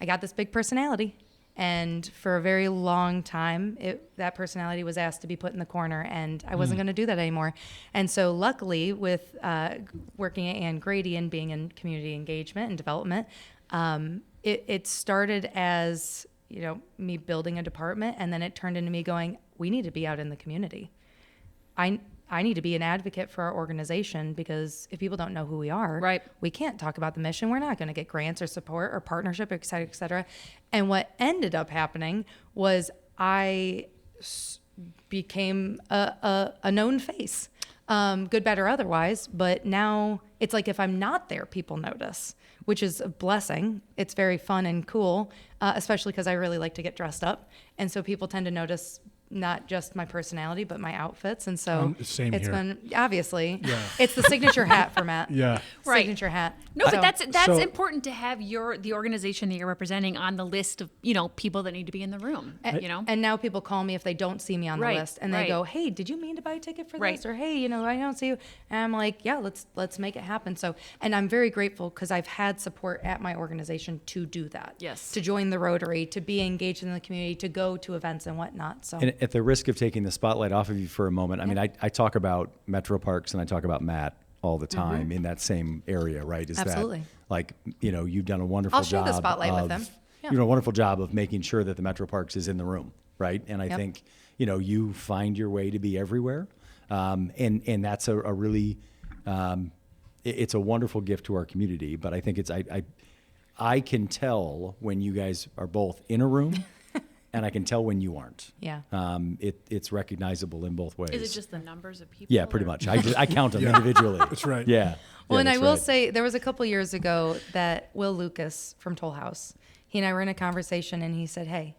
got this big personality. And for a very long time, that personality was asked to be put in the corner, and I wasn't going to do that anymore. And so luckily, with working at Ann Grady and being in community engagement and development, it started as, me building a department, and then it turned into me going, we need to be out in the community. I need to be an advocate for our organization because if people don't know who we are, Right. we can't talk about the mission. We're not going to get grants or support or partnership, et cetera, et cetera. And what ended up happening was I became a known face, good, bad, or otherwise. But now it's like if I'm not there, people notice, which is a blessing. It's very fun and cool, especially because I really like to get dressed up. And so people tend to notice not just my personality, but my outfits. And so Same it's here. been, obviously, Yeah. it's the signature hat for Matt. Yeah. Right. Signature hat. No, So- but that's So- important to have the organization that you're representing on the list of people that need to be in the room. And now people call me if they don't see me on Right, the list, and they right. go, "Hey, did you mean to buy a ticket for Right. this?" Or, "Hey, I don't see you." And I'm like, "Yeah, let's make it happen." So, and I'm very grateful because I've had support at my organization to do that. Yes. To join the Rotary, to be engaged in the community, to go to events and whatnot. So, And at the risk of taking the spotlight off of you for a moment, I mean, I talk about Metro Parks and I talk about Matt all the time in that same area, right? Is Absolutely. that like, you've done a wonderful I'll job share the spotlight with them. Yeah. You know, a wonderful job of making sure that the Metro Parks is in the room, right? And I Yep. think, you find your way to be everywhere. And that's a really, it's a wonderful gift to our community, but I think I can tell when you guys are both in a room and I can tell when you aren't. Yeah. It's recognizable in both ways. Is it just the numbers of people? Yeah, pretty much. I count them individually. That's right. Yeah. Well, Yeah, and I that's will right. say there was a couple years ago that Will Lucas from Toll House, he and I were in a conversation and he said, "Hey,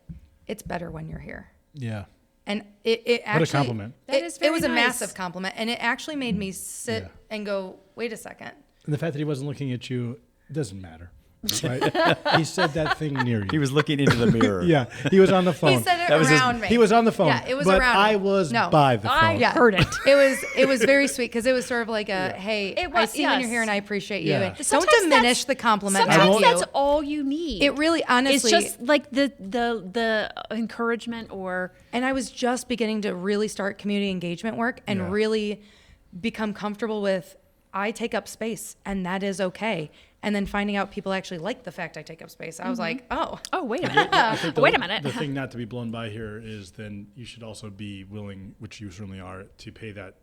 it's better when you're here." Yeah. And it actually, What a compliment. That is it very was a nice. massive compliment. And it actually made me sit Yeah. and go, wait a second. And the fact that he wasn't looking at you doesn't matter. Right? He said that thing near you. He was looking into the mirror. Yeah, he was on the phone. He said it That was his- around me. He was on the phone. Yeah, it was but around I me. was No. by the phone. I heard it. It was very sweet because it was sort of like a, hey, It I was- see when you're yes. here and I appreciate you. Yeah. And don't Sometimes diminish that's- the compliment back Sometimes to you. that's all you need. It really, honestly, It's just like the encouragement or and I was just beginning to really start community engagement work and Yeah. really become comfortable with I take up space and that is okay. And then finding out people actually like the fact I take up space. I was like, oh, wait a minute. Wait a minute. The thing not to be blown by here is then you should also be willing, which you certainly are, to pay that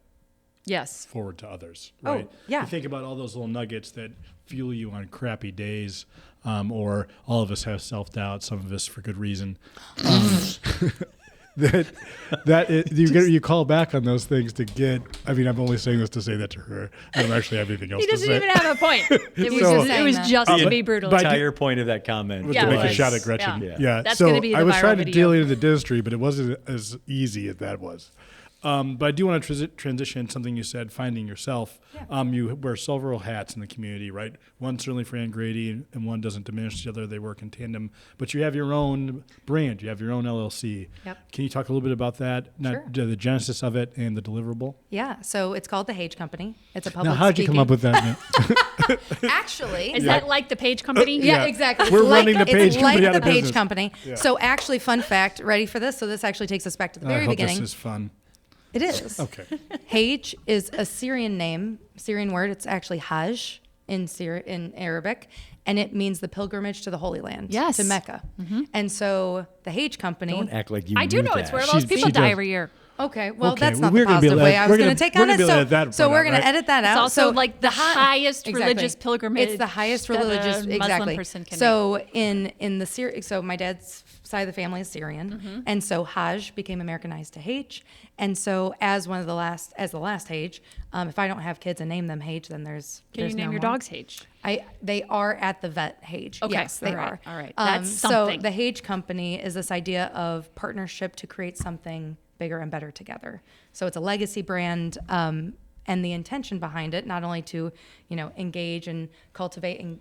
Yes. forward to others, Oh, right? yeah. You think about all those little nuggets that fuel you on crappy days, or all of us have self-doubt, some of us for good reason. You call back on those things to get. I mean, I'm only saying this to say that to her. I don't actually have anything else He to doesn't say. even have a point. It was So- just, it was Saying just that. to be brutal. But- Entire point of that comment. Yeah, to make it a was. shot at Gretchen. Yeah. Yeah. That's So gonna be the I was viral trying to video. deal into the dentistry, but it wasn't as easy as that was. But I do want to transition something you said, finding yourself. Yeah. You wear several hats in the community, right? One certainly for Ann Grady, and one doesn't diminish the other. They work in tandem. But you have your own brand. You have your own LLC. Yep. Can you talk a little bit about that? Sure. The genesis of it and the deliverable? yeah. So it's called the Hage Company. It's a public Now, how'd you come up with that name? Actually, Is that like the Page Company? Yeah, Yeah. exactly. We're It's running the it's Page like Company out the of Page business. Company. Yeah. So actually, fun fact, ready for this? So this actually takes us back to the I very hope beginning. this is fun. It is. Okay. Hage is a Syrian name, Syrian word. It's actually Hage in Arabic, and it means the pilgrimage to the Holy Land, Yes. to Mecca. And so the Hage Company. Don't act like you I do knew know that. it's where those people she die does. every year. Okay, well, Okay, that's not we're the gonna be positive able to- way I we're was gonna- going to take we're on gonna it. be able to So, edit that so part we're out, going to right? edit that It's out. also So like the highest religious pilgrimage It's the highest that a religious, Muslim exactly. person can So in the so my dad's side of the family is Syrian, Mm-hmm. and so Hage became Americanized to Hage, and so as the last Hage, if I don't have kids and name them Hage, then there's Can you there's name no your more. dogs Hage? They are at the vet Hage. Okay, Yes, they all right, are. all right. That's So something. the Hage Company is this idea of partnership to create something bigger and better together. So it's a legacy brand, and the intention behind it, not only to, engage and cultivate and,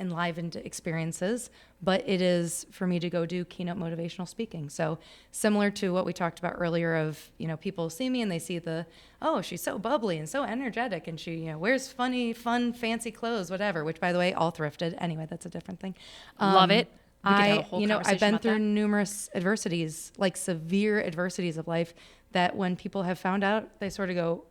enlivened experiences, but it is for me to go do keynote motivational speaking. So similar to what we talked about earlier of, people see me and they see oh, she's so bubbly and so energetic and she, wears fun, fancy clothes, whatever, which by the way, all thrifted. Anyway, that's a different thing. Love it. We could have a whole I've conversation been about through that. numerous adversities, like severe adversities of life, that when people have found out, they sort of go,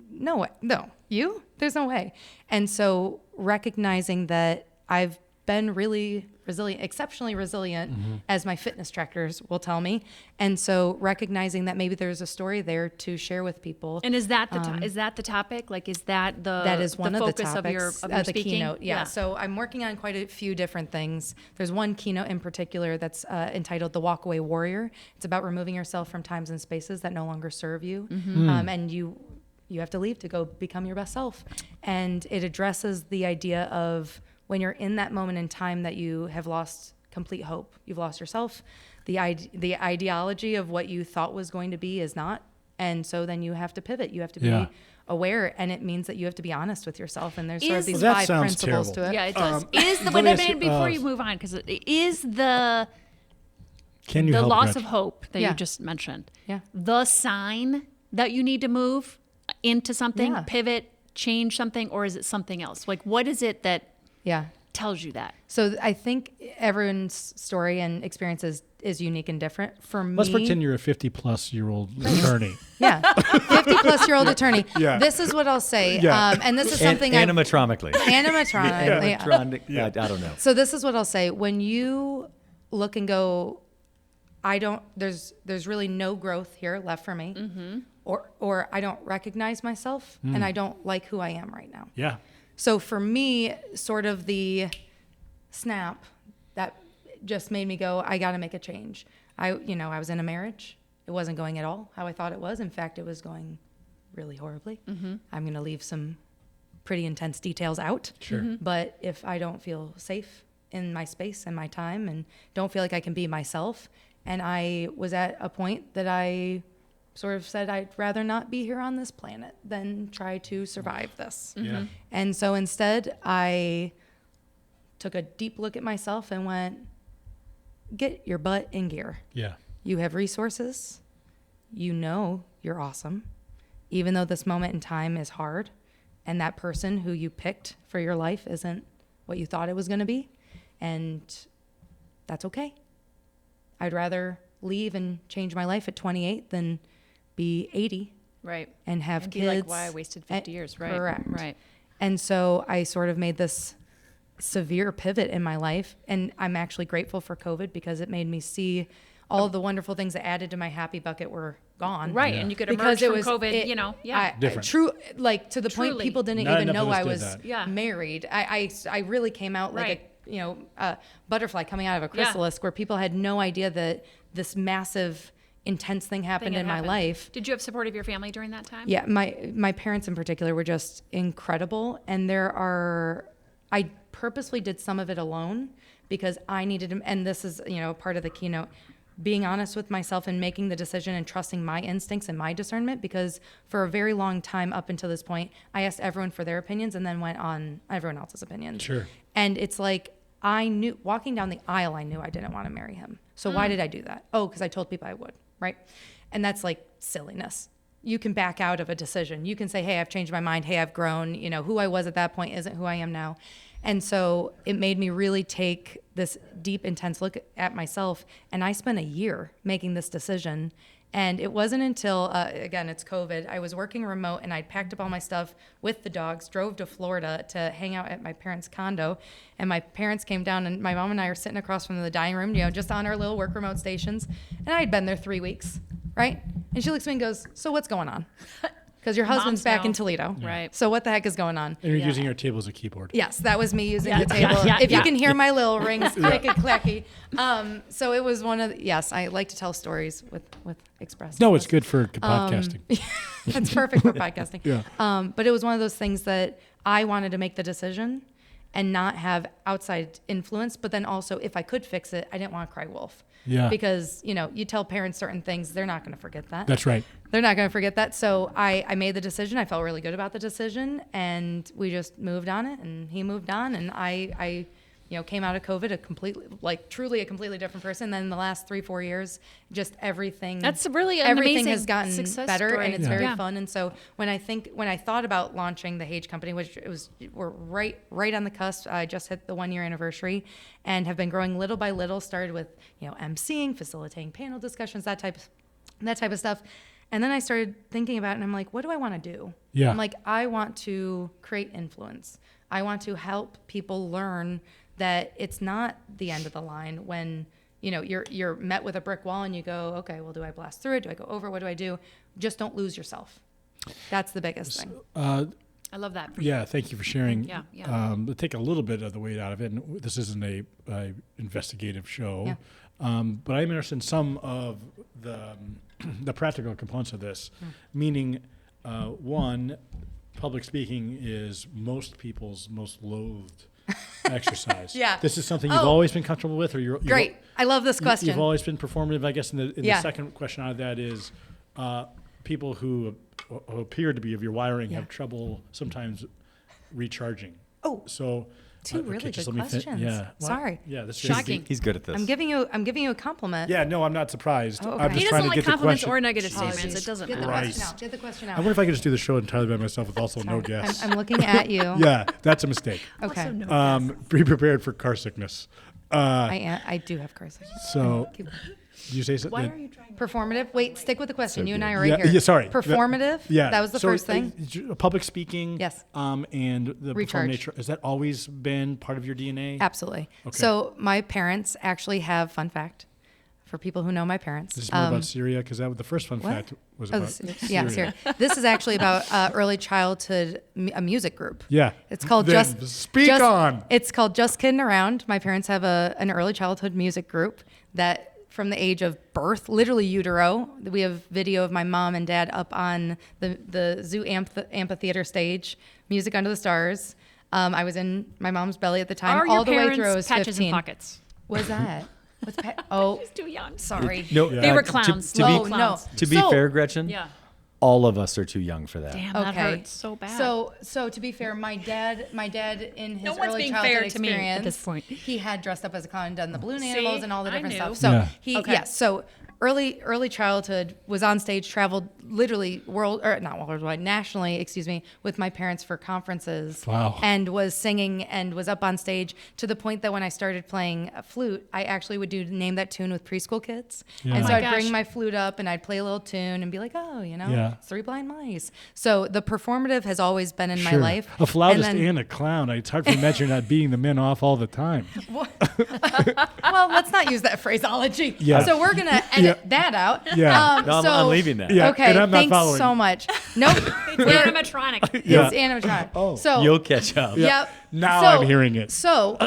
no way, no, you? There's no way. And so recognizing that I've been really resilient, exceptionally resilient, as my fitness trackers will tell me. And so recognizing that maybe there's a story there to share with people. And is that the topic? Like, is that That is one of the focus topics of your the speaking? keynote. Yeah. So I'm working on quite a few different things. There's one keynote in particular that's entitled "The Walkaway Warrior." It's about removing yourself from times and spaces that no longer serve you, and you have to leave to go become your best self. And it addresses the idea of when you're in that moment in time that you have lost complete hope, you've lost yourself. The ideology of what you thought was going to be is not. And so then you have to pivot. You have to be aware, and it means that you have to be honest with yourself. And there's sort of these Well, that 5 sounds principles terrible. to it. Yeah, it does. let me ask you, Before you move on, because is the Can you help loss Gretchen? of hope that Yeah. you just mentioned Yeah. the sign that you need to move into something, Yeah. pivot, change something, or is it something else? Like, what is it that Yeah. tells you that? So I think everyone's story and experience is is unique and different. For me, Let's pretend you're a 50-plus-year-old attorney. yeah, 50-plus-year-old attorney. Yeah. This is what I'll say, Yeah. and this is something animatromically. animatronic. Yeah, I don't know. So this is what I'll say. When you look and go, there's really no growth here left for me, or I don't recognize myself, and I don't like who I am right now. Yeah. So for me, sort of the snap that just made me go, I got to make a change. I was in a marriage. It wasn't going at all how I thought it was. In fact, it was going really horribly. I'm going to leave some pretty intense details out. Sure. But if I don't feel safe in my space and my time and don't feel like I can be myself, and I was at a point that I sort of said I'd rather not be here on this planet than try to survive this. Yeah. And so instead, I took a deep look at myself and went, get your butt in gear. Yeah. You have resources. You know you're awesome. Even though this moment in time is hard and that person who you picked for your life isn't what you thought it was going to be. And that's okay. I'd rather leave and change my life at 28 than be 80 Right. and have And kids. be like, why I wasted 50 years. Right. Correct. Right. And so I sort of made this severe pivot in my life. And I'm actually grateful for COVID because it made me see all of the wonderful things that added to my happy bucket were gone. Right. Yeah. And you could Because emerge it from was, COVID, yeah. Different. True, like to the point Truly. people didn't Not even enough know of us I did was that. Yeah. married. I really came out like Right. a butterfly coming out of a chrysalis where people had no idea that this massive, intense thing happened in my life. Did you have support of your family during that time? Yeah, my parents in particular were just incredible, and I purposely did some of it alone because I needed to, and this is, part of the keynote, being honest with myself and making the decision and trusting my instincts and my discernment, because for a very long time up until this point, I asked everyone for their opinions and then went on everyone else's opinions. Sure. And it's like, I knew, walking down the aisle, I knew I didn't want to marry him. So why did I do that? Oh, because I told people I would, right? And that's like silliness. You can back out of a decision. You can say, hey, I've changed my mind. Hey, I've grown. Who I was at that point isn't who I am now. And so it made me really take this deep, intense look at myself. And I spent a year making this decision. And it wasn't until, again, it's COVID, I was working remote and I'd packed up all my stuff with the dogs, drove to Florida to hang out at my parents' condo. And my parents came down and my mom and I are sitting across from the dining room, just on our little work remote stations. And I had been there 3 weeks, right? And she looks at me and goes, so what's going on? Because your husband's Moms back know. in Toledo. Right. So what the heck is going on? And you're using your table as a keyboard. Yes, that was me using Yeah, the table. yeah, If you yeah. can hear my little rings clicky clacky. So it was one of the, yes, I like to tell stories with express. No, it's good for podcasting. It's perfect for podcasting. Yeah. But it was one of those things that I wanted to make the decision and not have outside influence. But then also, if I could fix it, I didn't want to cry wolf. Yeah. Because, you tell parents certain things, they're not going to forget that. That's right. They're not going to forget that. So I made the decision. I felt really good about the decision. And we just moved on it. And he moved on. And I came out of COVID truly a completely different person. Then in the last 3-4 years, just everything. That's really an everything amazing has gotten success better story. and it's Yeah. very Yeah. fun. And so when I thought about launching the Hage company, which we're right on the cusp. I just hit the 1-year anniversary and have been growing little by little. Started with emceeing, facilitating panel discussions, that type of stuff. And then I started thinking about it and I'm like, what do I want to do? Yeah. I'm like, I want to create influence. I want to help people learn that it's not the end of the line when you're met with a brick wall and you go, okay, well, do I blast through it? Do I go over? What do I do? Just don't lose yourself. That's the biggest thing. I love that. Yeah, thank you for sharing. Yeah, yeah. To take a little bit of the weight out of it, and this isn't a investigative show, Yeah. but I'm interested in some of the practical components of this, meaning one, public speaking is most people's most loathed exercise. Yeah. This is something you've Oh. always been comfortable with, or you're Great. I love this question. You've always been performative, I guess. And the Yeah. second question out of that is, people who appear to be of your wiring Yeah. have trouble sometimes recharging. Oh. So Two okay, really just good let me questions. yeah. Well, Sorry. Yeah, that's Shocking. He's good at this. I'm giving you a compliment. Yeah, no, I'm not surprised. Oh, okay. I'm just He trying doesn't to like get the compliments question. or negative Apologies. statements. It doesn't Get the matter. question Christ. out. Get the question I out. wonder if I could just do the show entirely by myself with also no guests. I'm looking at you. Yeah, that's a mistake. Okay. Also, no. Be prepared for car sickness. I do have cars. So, did you say something? Why are you trying? Performative. Wait, stick with the question. So you and I good. are right here. Yeah, sorry. Performative. Yeah, That was the first thing. Public speaking. Yes. And the performing Recharge. nature. Has that always been part of your DNA? Absolutely. Okay. So my parents actually have, fun fact, for people who know my parents. Is this more about Syria? Because the first fun fact was about Yeah, Syria. This is actually about early childhood, a music group. Yeah. It's called Then speak on. It's called Just Kidding Around. My parents have an early childhood music group that from the age of birth, literally utero. We have video of my mom and dad up on the zoo amphitheater stage, music under the stars. I was in my mom's belly at the time, Are all your the way parents through I was patches 15. and pockets? What was that? Oh, She's too young. sorry. No, They were to- clowns. To, Little be, clowns. to be So- fair, Gretchen, Yeah. all of us are too young for that. Damn, that Okay. hurts so bad. So to be fair, my dad in his No one's early being childhood fair to me at experience, this point. he had dressed up as a clown and done the balloon See, animals and all the I different knew. stuff. So Yeah. he Okay. yes, so early childhood was on stage, traveled literally not worldwide, nationally, excuse me, with my parents for conferences. Wow. And was singing and was up on stage to the point that when I started playing a flute, I actually would do Name That Tune with preschool kids. Yeah. And Oh so my I'd gosh. bring my flute up and I'd play a little tune and be like, oh, Yeah. 3 blind mice. So the performative has always been in my Sure. life. A flautist And and, then- a clown. It's hard to imagine not beating the men off all the time. Well, let's not use that phraseology. Yeah. So we're gonna edit that out. Yeah. No, I'm leaving that. Yeah, Okay. and I'm not Thanks following. so much. Nope. it's animatronic. Yeah. It's animatronic. Oh. So You'll catch up. Yep. Now So- I'm hearing it. So,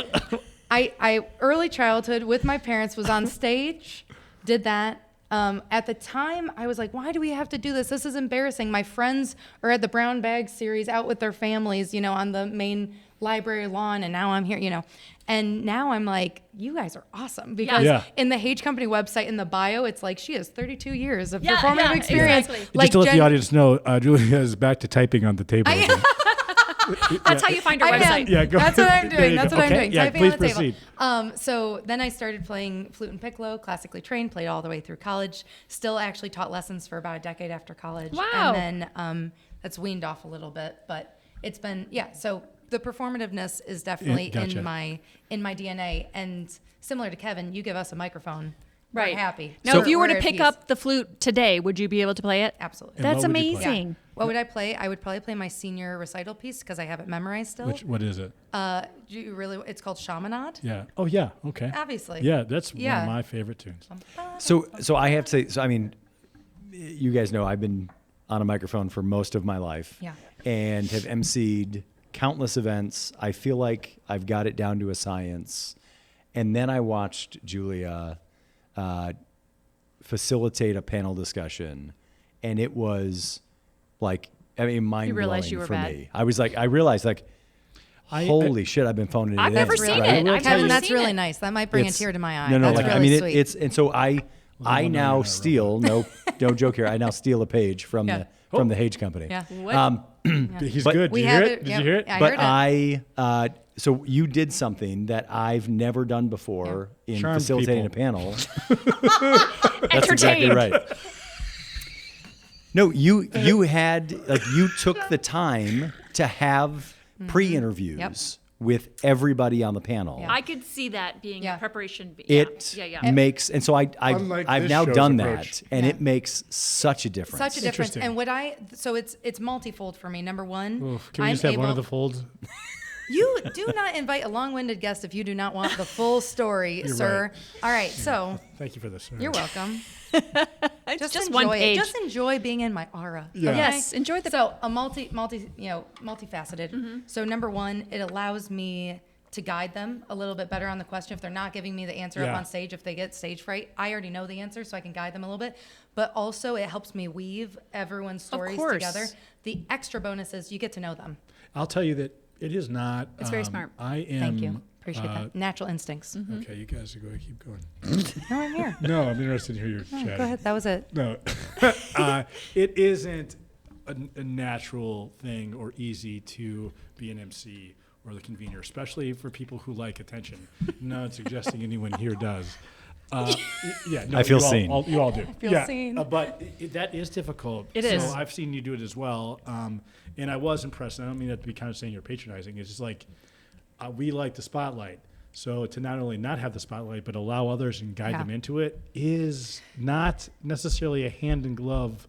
I early childhood with my parents was on stage, did that. At the time, I was like, why do we have to do this? This is embarrassing. My friends are at the Brown Bag series out with their families, on the main library lawn, and now I'm here, And now I'm like, you guys are awesome. Because Yeah. in the Hage Company website, in the bio, it's like, she has 32 years of Yeah, performative yeah, experience. exactly. Just to let the audience know, Julia is back to typing on the table. again. That's how you find our I am. website. Yeah, go That's what I'm there doing. you That's go. what I'm Okay, doing. yeah, Typing please on the proceed. table. So then I started playing flute and piccolo, classically trained, played all the way through college. Still actually taught lessons for about a decade after college. Wow. And then that's weaned off a little bit, but it's been So the performativeness is definitely Yeah, gotcha. in my DNA. And similar to Kevin, you give us a microphone, Right. we're happy. Now, We're- if you were we're to at pick peace. up the flute today, would you be able to play it? Absolutely. And That's what would you play? amazing. What would I play? I would probably play my senior recital piece because I have it memorized still. What is it? Do you really? It's called Shamanad. Yeah. Oh, yeah. Okay. Obviously. Yeah, that's one Yeah. of my favorite tunes. So I have to say, I mean, you guys know I've been on a microphone for most of my life. Yeah. And have emceed countless events. I feel like I've got it down to a science. And then I watched Julia facilitate a panel discussion, and it was like, mind realized you blowing were for bad? me. I realized like, holy shit, I've been phoning it I've in. never That's seen really- it. I've Kevin, never that's seen really it. nice. That might bring a It's- tear to my eye. No, that's like really sweet. it's and so I know now that steal no joke here. I now steal a page from Yeah. the Hage Company. Yeah. What? He's But- good. We Did you have hear it, it? Did yep. you hear it? I But heard it. so you did something that I've never done before in Charmed facilitating people. a panel. That's exactly Entertained. right. No, you took the time to have pre-interviews Yep. with everybody on the panel. Yeah. I could see that being Yeah. preparation. It Yeah. makes, and so Unlike I've this now show's done approach. that, and Yeah. it makes such a difference. Such a difference. Interesting. And so it's multifold for me. Number one, Oof. Can we I'm just have one of able- the folds? You do not invite a long-winded guest if you do not want the full story, You're sir. All right, so Thank you for this. you're welcome. It's just enjoy one it. page. Just enjoy being in my aura. Yeah. okay? Yes, enjoy the. So a multifaceted. So number one, it allows me to guide them a little bit better on the question. If they're not giving me the answer Yeah. up on stage, if they get stage fright, I already know the answer, so I can guide them a little bit. But also, it helps me weave everyone's stories course. together. The extra bonus is you get to know them. I'll tell you that it is not. It's very smart. I am. Thank you. Appreciate that. Natural instincts. Okay, you guys are going to keep going. No, I'm here. No, I'm interested to hear your No, chat. go ahead. That was it. No, it isn't a natural thing or easy to be an MC or the convener, especially for people who like attention. Not suggesting anyone here does. Yeah, no, I feel you all- seen. you all do. feel yeah, seen. But that is difficult. It so is. I've seen you do it as well, and I was impressed. And I don't mean that to be kind of saying you're patronizing. It's just like we like the spotlight. So to not only not have the spotlight, but allow others and guide Yeah. them into it is not necessarily a hand in glove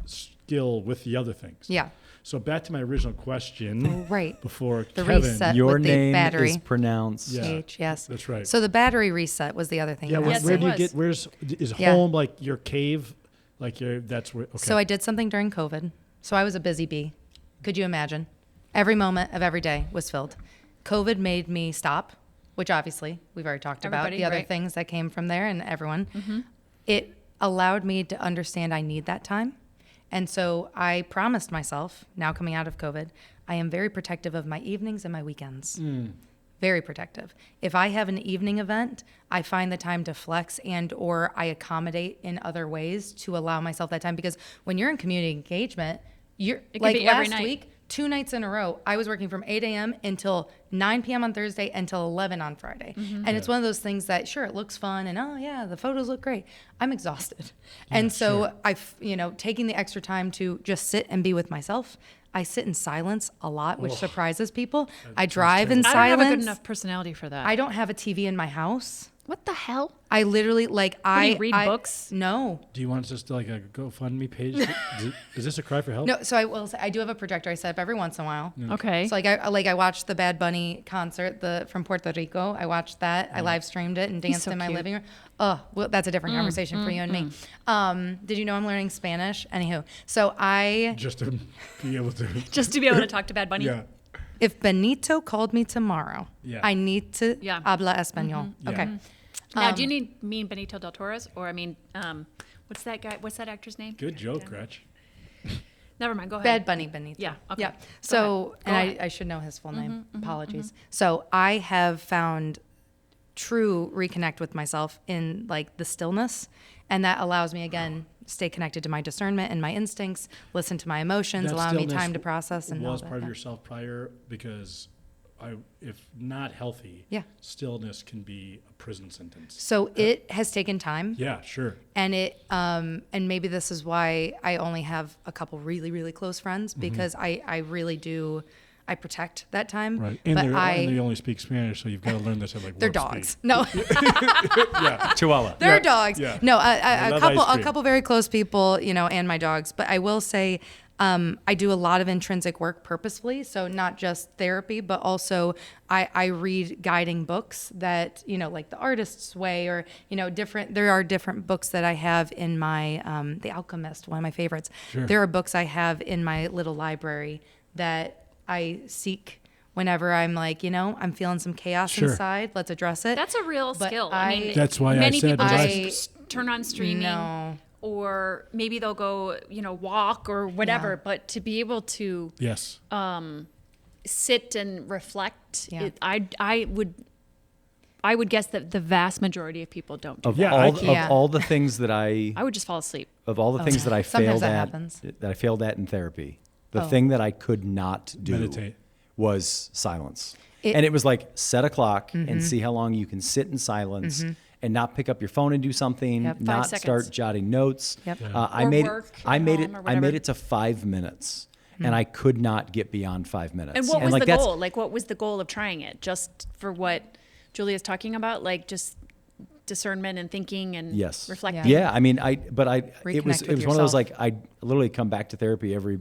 skill with the other things. Yeah. So back to my original question. Oh, right. Before The Kevin. reset. Your with the name battery. is pronounced. Yeah. H, yes. That's right. So the battery reset was the other thing. Yeah, you where, Yes, where it do you was. get? Is Yeah. home like your cave? Like that's where. Okay. So I did something during COVID. So I was a busy bee. Could you imagine? Every moment of every day was filled. COVID made me stop, which obviously we've already talked about Everybody, the other right. things that came from there and everyone. It allowed me to understand I need that time. And so I promised myself, now coming out of COVID, I am very protective of my evenings and my weekends. Very protective. If I have an evening event, I find the time to flex and or I accommodate in other ways to allow myself that time, because when you're in community engagement, you're It could like be every last night. week, 2 nights in a row, I was working from 8 a.m. until 9 p.m. on Thursday until 11 on Friday. Mm-hmm. And it's one of those things that, sure, it looks fun and, oh, yeah, the photos look great. I'm exhausted. And so taking the extra time to just sit and be with myself. I sit in silence a lot, which surprises people. I drive in I don't silence. have a good enough personality for that. I don't have a TV in my house. What the hell? I literally do you read books? No. Do you want us to like a GoFundMe page? Is this a cry for help? No, so I will say I do have a projector I set up every once in a while. Okay. So I watched the Bad Bunny concert from Puerto Rico. I watched that. I live streamed it and danced so in my cute. living room. Oh, well, that's a different conversation for you and me. Did you know I'm learning Spanish? Anywho, so Just to be able to. Just to be able to talk to Bad Bunny. Yeah. if Benito called me tomorrow, Yeah. I need to Yeah. habla español. Yeah. Okay. Now, do you mean Benito del Toro's, or what's that guy? What's that actor's name? Good joke, Gretch. Never mind. Go ahead. Bad Bunny Benito. Yeah, okay. Yeah. Go So, ahead. and Go ahead. I should know his full name. Apologies. So I have found true reconnect with myself in like the stillness, and that allows me again stay connected to my discernment and my instincts, listen to my emotions, That allow me stillness time to process and all was that. part of Yeah. yourself prior, because if not healthy, Yeah. stillness can be a prison sentence. So it has taken time. Yeah, sure. And and maybe this is why I only have a couple really, really close friends, because I really do, I protect that time. Right. And, But and they only speak Spanish, so you've got to learn this at like they're warp dogs. speed. No, Yeah. Chihuahua. they're Yeah, dogs. yeah. No, I a love couple, ice a cream. couple very close people, and my dogs. But I will say, I do a lot of intrinsic work purposefully. So not just therapy, but also I read guiding books that, like The Artist's Way or, there are different books that I have in my, The Alchemist, one of my favorites. Sure. There are books I have in my little library that I seek whenever I'm like, I'm feeling some chaos Sure. inside. Let's address it. That's a real But skill. I- I mean, That's why I many said people I- just turn on streaming, No. or maybe they'll go, walk or whatever. Yeah. But to be able to Yes. sit and reflect, Yeah. I would guess that the vast majority of people don't do Of that. Yeah, all I- of all the things that I I would just fall asleep. of all the things that I Sometimes failed that at happens. that I failed at in therapy, the Oh. thing that I could not do Meditate. was silence. It- And it was like set a clock and see how long you can sit in silence and not pick up your phone and do something, Yep. 5 not seconds. start jotting notes. Yep. Yeah. I Or made work I at made home it or I whatever. made it to 5 minutes. And I could not get beyond 5 minutes. And what was like the that's- goal? Like, what was the goal of trying it? Just for what Julia's talking about, like just discernment and thinking and Yes. reflecting. Yeah, I mean, it was Reconnect with one of those yourself. like I literally come back to therapy every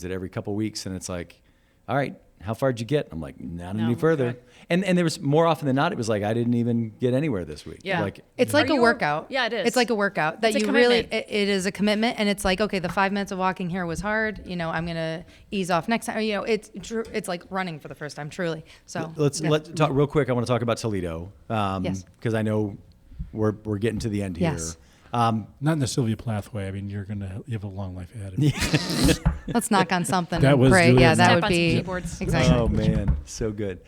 every couple weeks, and it's like, all right, how far did you get? I'm like, not No, any further. okay. And there was more often than not, it was like I didn't even get anywhere this week. Yeah. Like It's like Are a you- workout. Yeah, it is. It's like a workout that It's a you really, commitment. it is a commitment. And it's like, okay, the 5 minutes of walking here was hard. I'm going to ease off next time. It's like running for the first time, truly. So let's talk real quick. I want to talk about Toledo Yes. because I know we're getting to the end here. Yes. Not in the Sylvia Plath way. I mean, you have a long life ahead of you. let's knock on something. That and was pray. Julia's Yeah, that Step would on some be keyboards. exactly. Oh man, so good.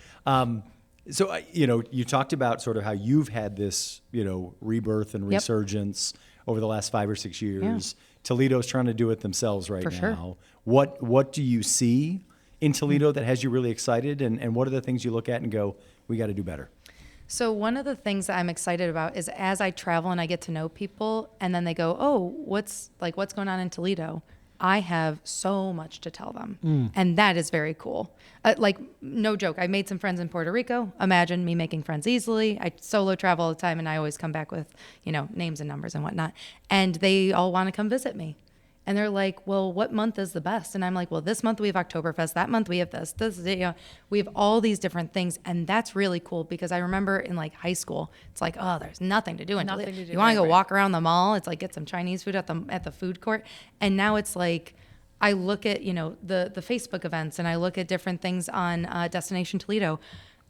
So you talked about sort of how you've had this, rebirth and Yep. resurgence over the last 5 or 6 years. Toledo's trying to do it themselves right For now. sure. What do you see in Toledo that has you really excited, and what are the things you look at and go, we got to do better? So one of the things that I'm excited about is as I travel and I get to know people and then they go, oh, what's going on in Toledo? I have so much to tell them. And that is very cool. Like, no joke. I made some friends in Puerto Rico. Imagine me making friends easily. I solo travel all the time, and I always come back with, names and numbers and whatnot. And they all want to come visit me. And they're like, well, what month is the best? And I'm like, well, this month we have Oktoberfest. That month we have this. We have all these different things. And that's really cool because I remember in like high school, it's like, oh, there's nothing to do. You want to go walk around the mall? It's like get some Chinese food at the food court. And now it's like, I look at, the Facebook events and I look at different things on Destination Toledo.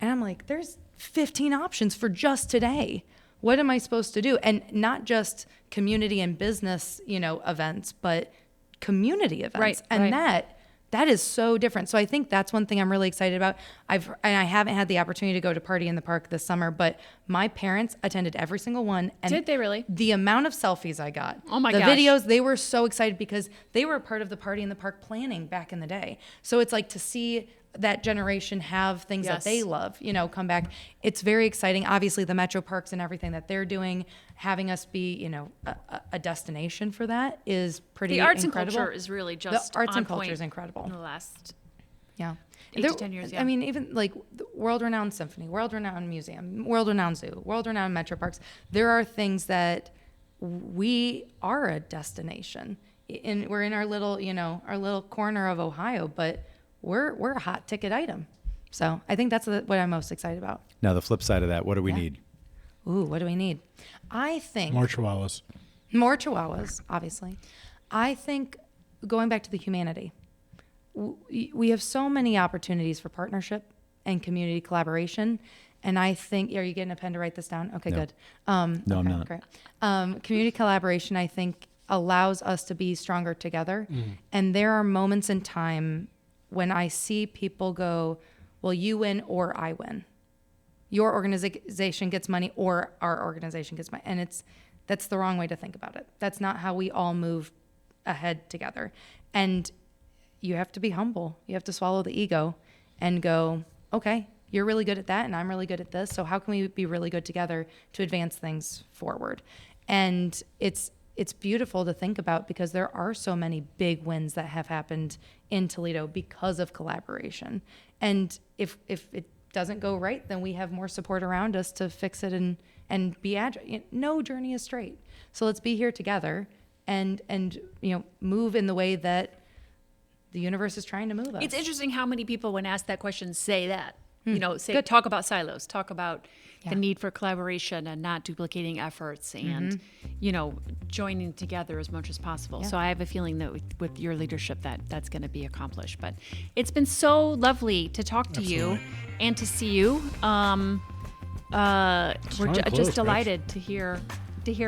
And I'm like, there's 15 options for just today. What am I supposed to do? And not just community and business, events, but community events. Right, and right. that is so different. So I think that's one thing I'm really excited about. I haven't had the opportunity to go to Party in the Park this summer, but my parents attended every single one. And Did they really? The amount of selfies I got. Oh my gosh. The gosh. videos, they were so excited because they were a part of the Party in the Park planning back in the day. So it's like to see that generation have things that they love, come back. It's very exciting. Obviously, the Metro Parks and everything that they're doing, having us be, a destination for that is pretty incredible. The arts and culture is really just the arts on and culture point is incredible. in the last 8 to 10 years. Yeah. I mean, even like the world-renowned symphony, world-renowned museum, world-renowned zoo, world-renowned Metro Parks. There are things that we are a destination. And we're in our little, our little corner of Ohio, but we're a hot ticket item. So I think that's what I'm most excited about. Now, the flip side of that, what do we need? Ooh, what do we need? I think More chihuahuas. More chihuahuas, obviously. I think going back to the humanity, we have so many opportunities for partnership and community collaboration. And I think, are you getting a pen to write this down? Okay, No. good. No, okay, I'm not. Great. Community collaboration, I think, allows us to be stronger together. And there are moments in time when I see people go, well, you win or I win. Your organization gets money or our organization gets money. And that's the wrong way to think about it. That's not how we all move ahead together. And you have to be humble. You have to swallow the ego and go, okay, you're really good at that and I'm really good at this. So how can we be really good together to advance things forward? And it's beautiful to think about because there are so many big wins that have happened in Toledo because of collaboration. And if it doesn't go right, then we have more support around us to fix it and be agile. No journey is straight. So let's be here together and move in the way that the universe is trying to move us. It's interesting how many people, when asked that question, say that. Good. Talk about silos, talk about the need for collaboration and not duplicating efforts and, joining together as much as possible. Yeah. So I have a feeling that with your leadership that's going to be accomplished. But it's been so lovely to talk to you and to see you. We're just delighted to hear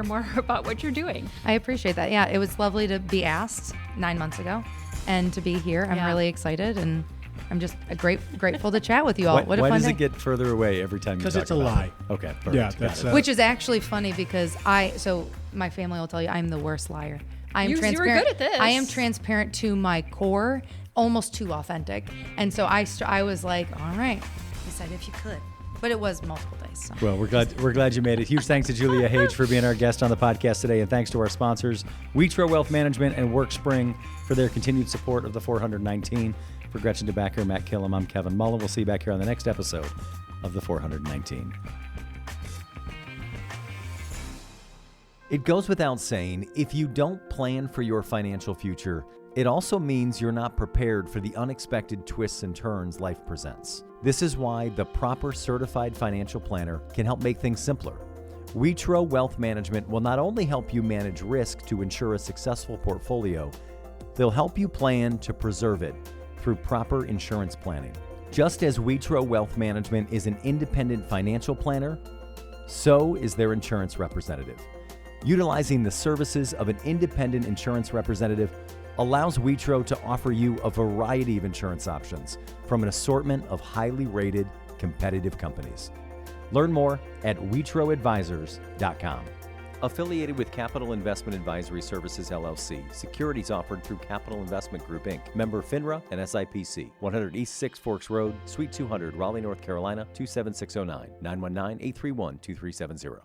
more about what you're doing. I appreciate that. Yeah, it was lovely to be asked 9 months ago and to be here. I'm really excited and I'm just grateful to chat with you all. What a why fun does day. it get further away every time you talk about it? Because it's a lie. Okay, perfect. Yeah, Got that's it. Which is actually funny because so my family will tell you I'm the worst liar. I am You were transparent. good at this. I am transparent to my core, almost too authentic. And so I was like, all right. He said, if you could. But it was multiple days. So. Well, we're glad you made it. Huge thanks to Julia Hage for being our guest on the podcast today, and thanks to our sponsors, Wheatro Wealth Management and WorkSpring, for their continued support of the 419. For Gretchen DeBacker, Matt Killam, I'm Kevin Mullen. We'll see you back here on the next episode of the 419. It goes without saying, if you don't plan for your financial future, it also means you're not prepared for the unexpected twists and turns life presents. This is why the proper certified financial planner can help make things simpler. Wheatro Wealth Management will not only help you manage risk to ensure a successful portfolio, they'll help you plan to preserve it through proper insurance planning. Just as Wheatro Wealth Management is an independent financial planner, so is their insurance representative. Utilizing the services of an independent insurance representative allows Wheatro to offer you a variety of insurance options from an assortment of highly rated, competitive companies. Learn more at wheatroadvisors.com. Affiliated with Capital Investment Advisory Services, LLC. Securities offered through Capital Investment Group, Inc. Member FINRA and SIPC. 100 East 6 Forks Road, Suite 200, Raleigh, North Carolina, 27609. 919-831-2370.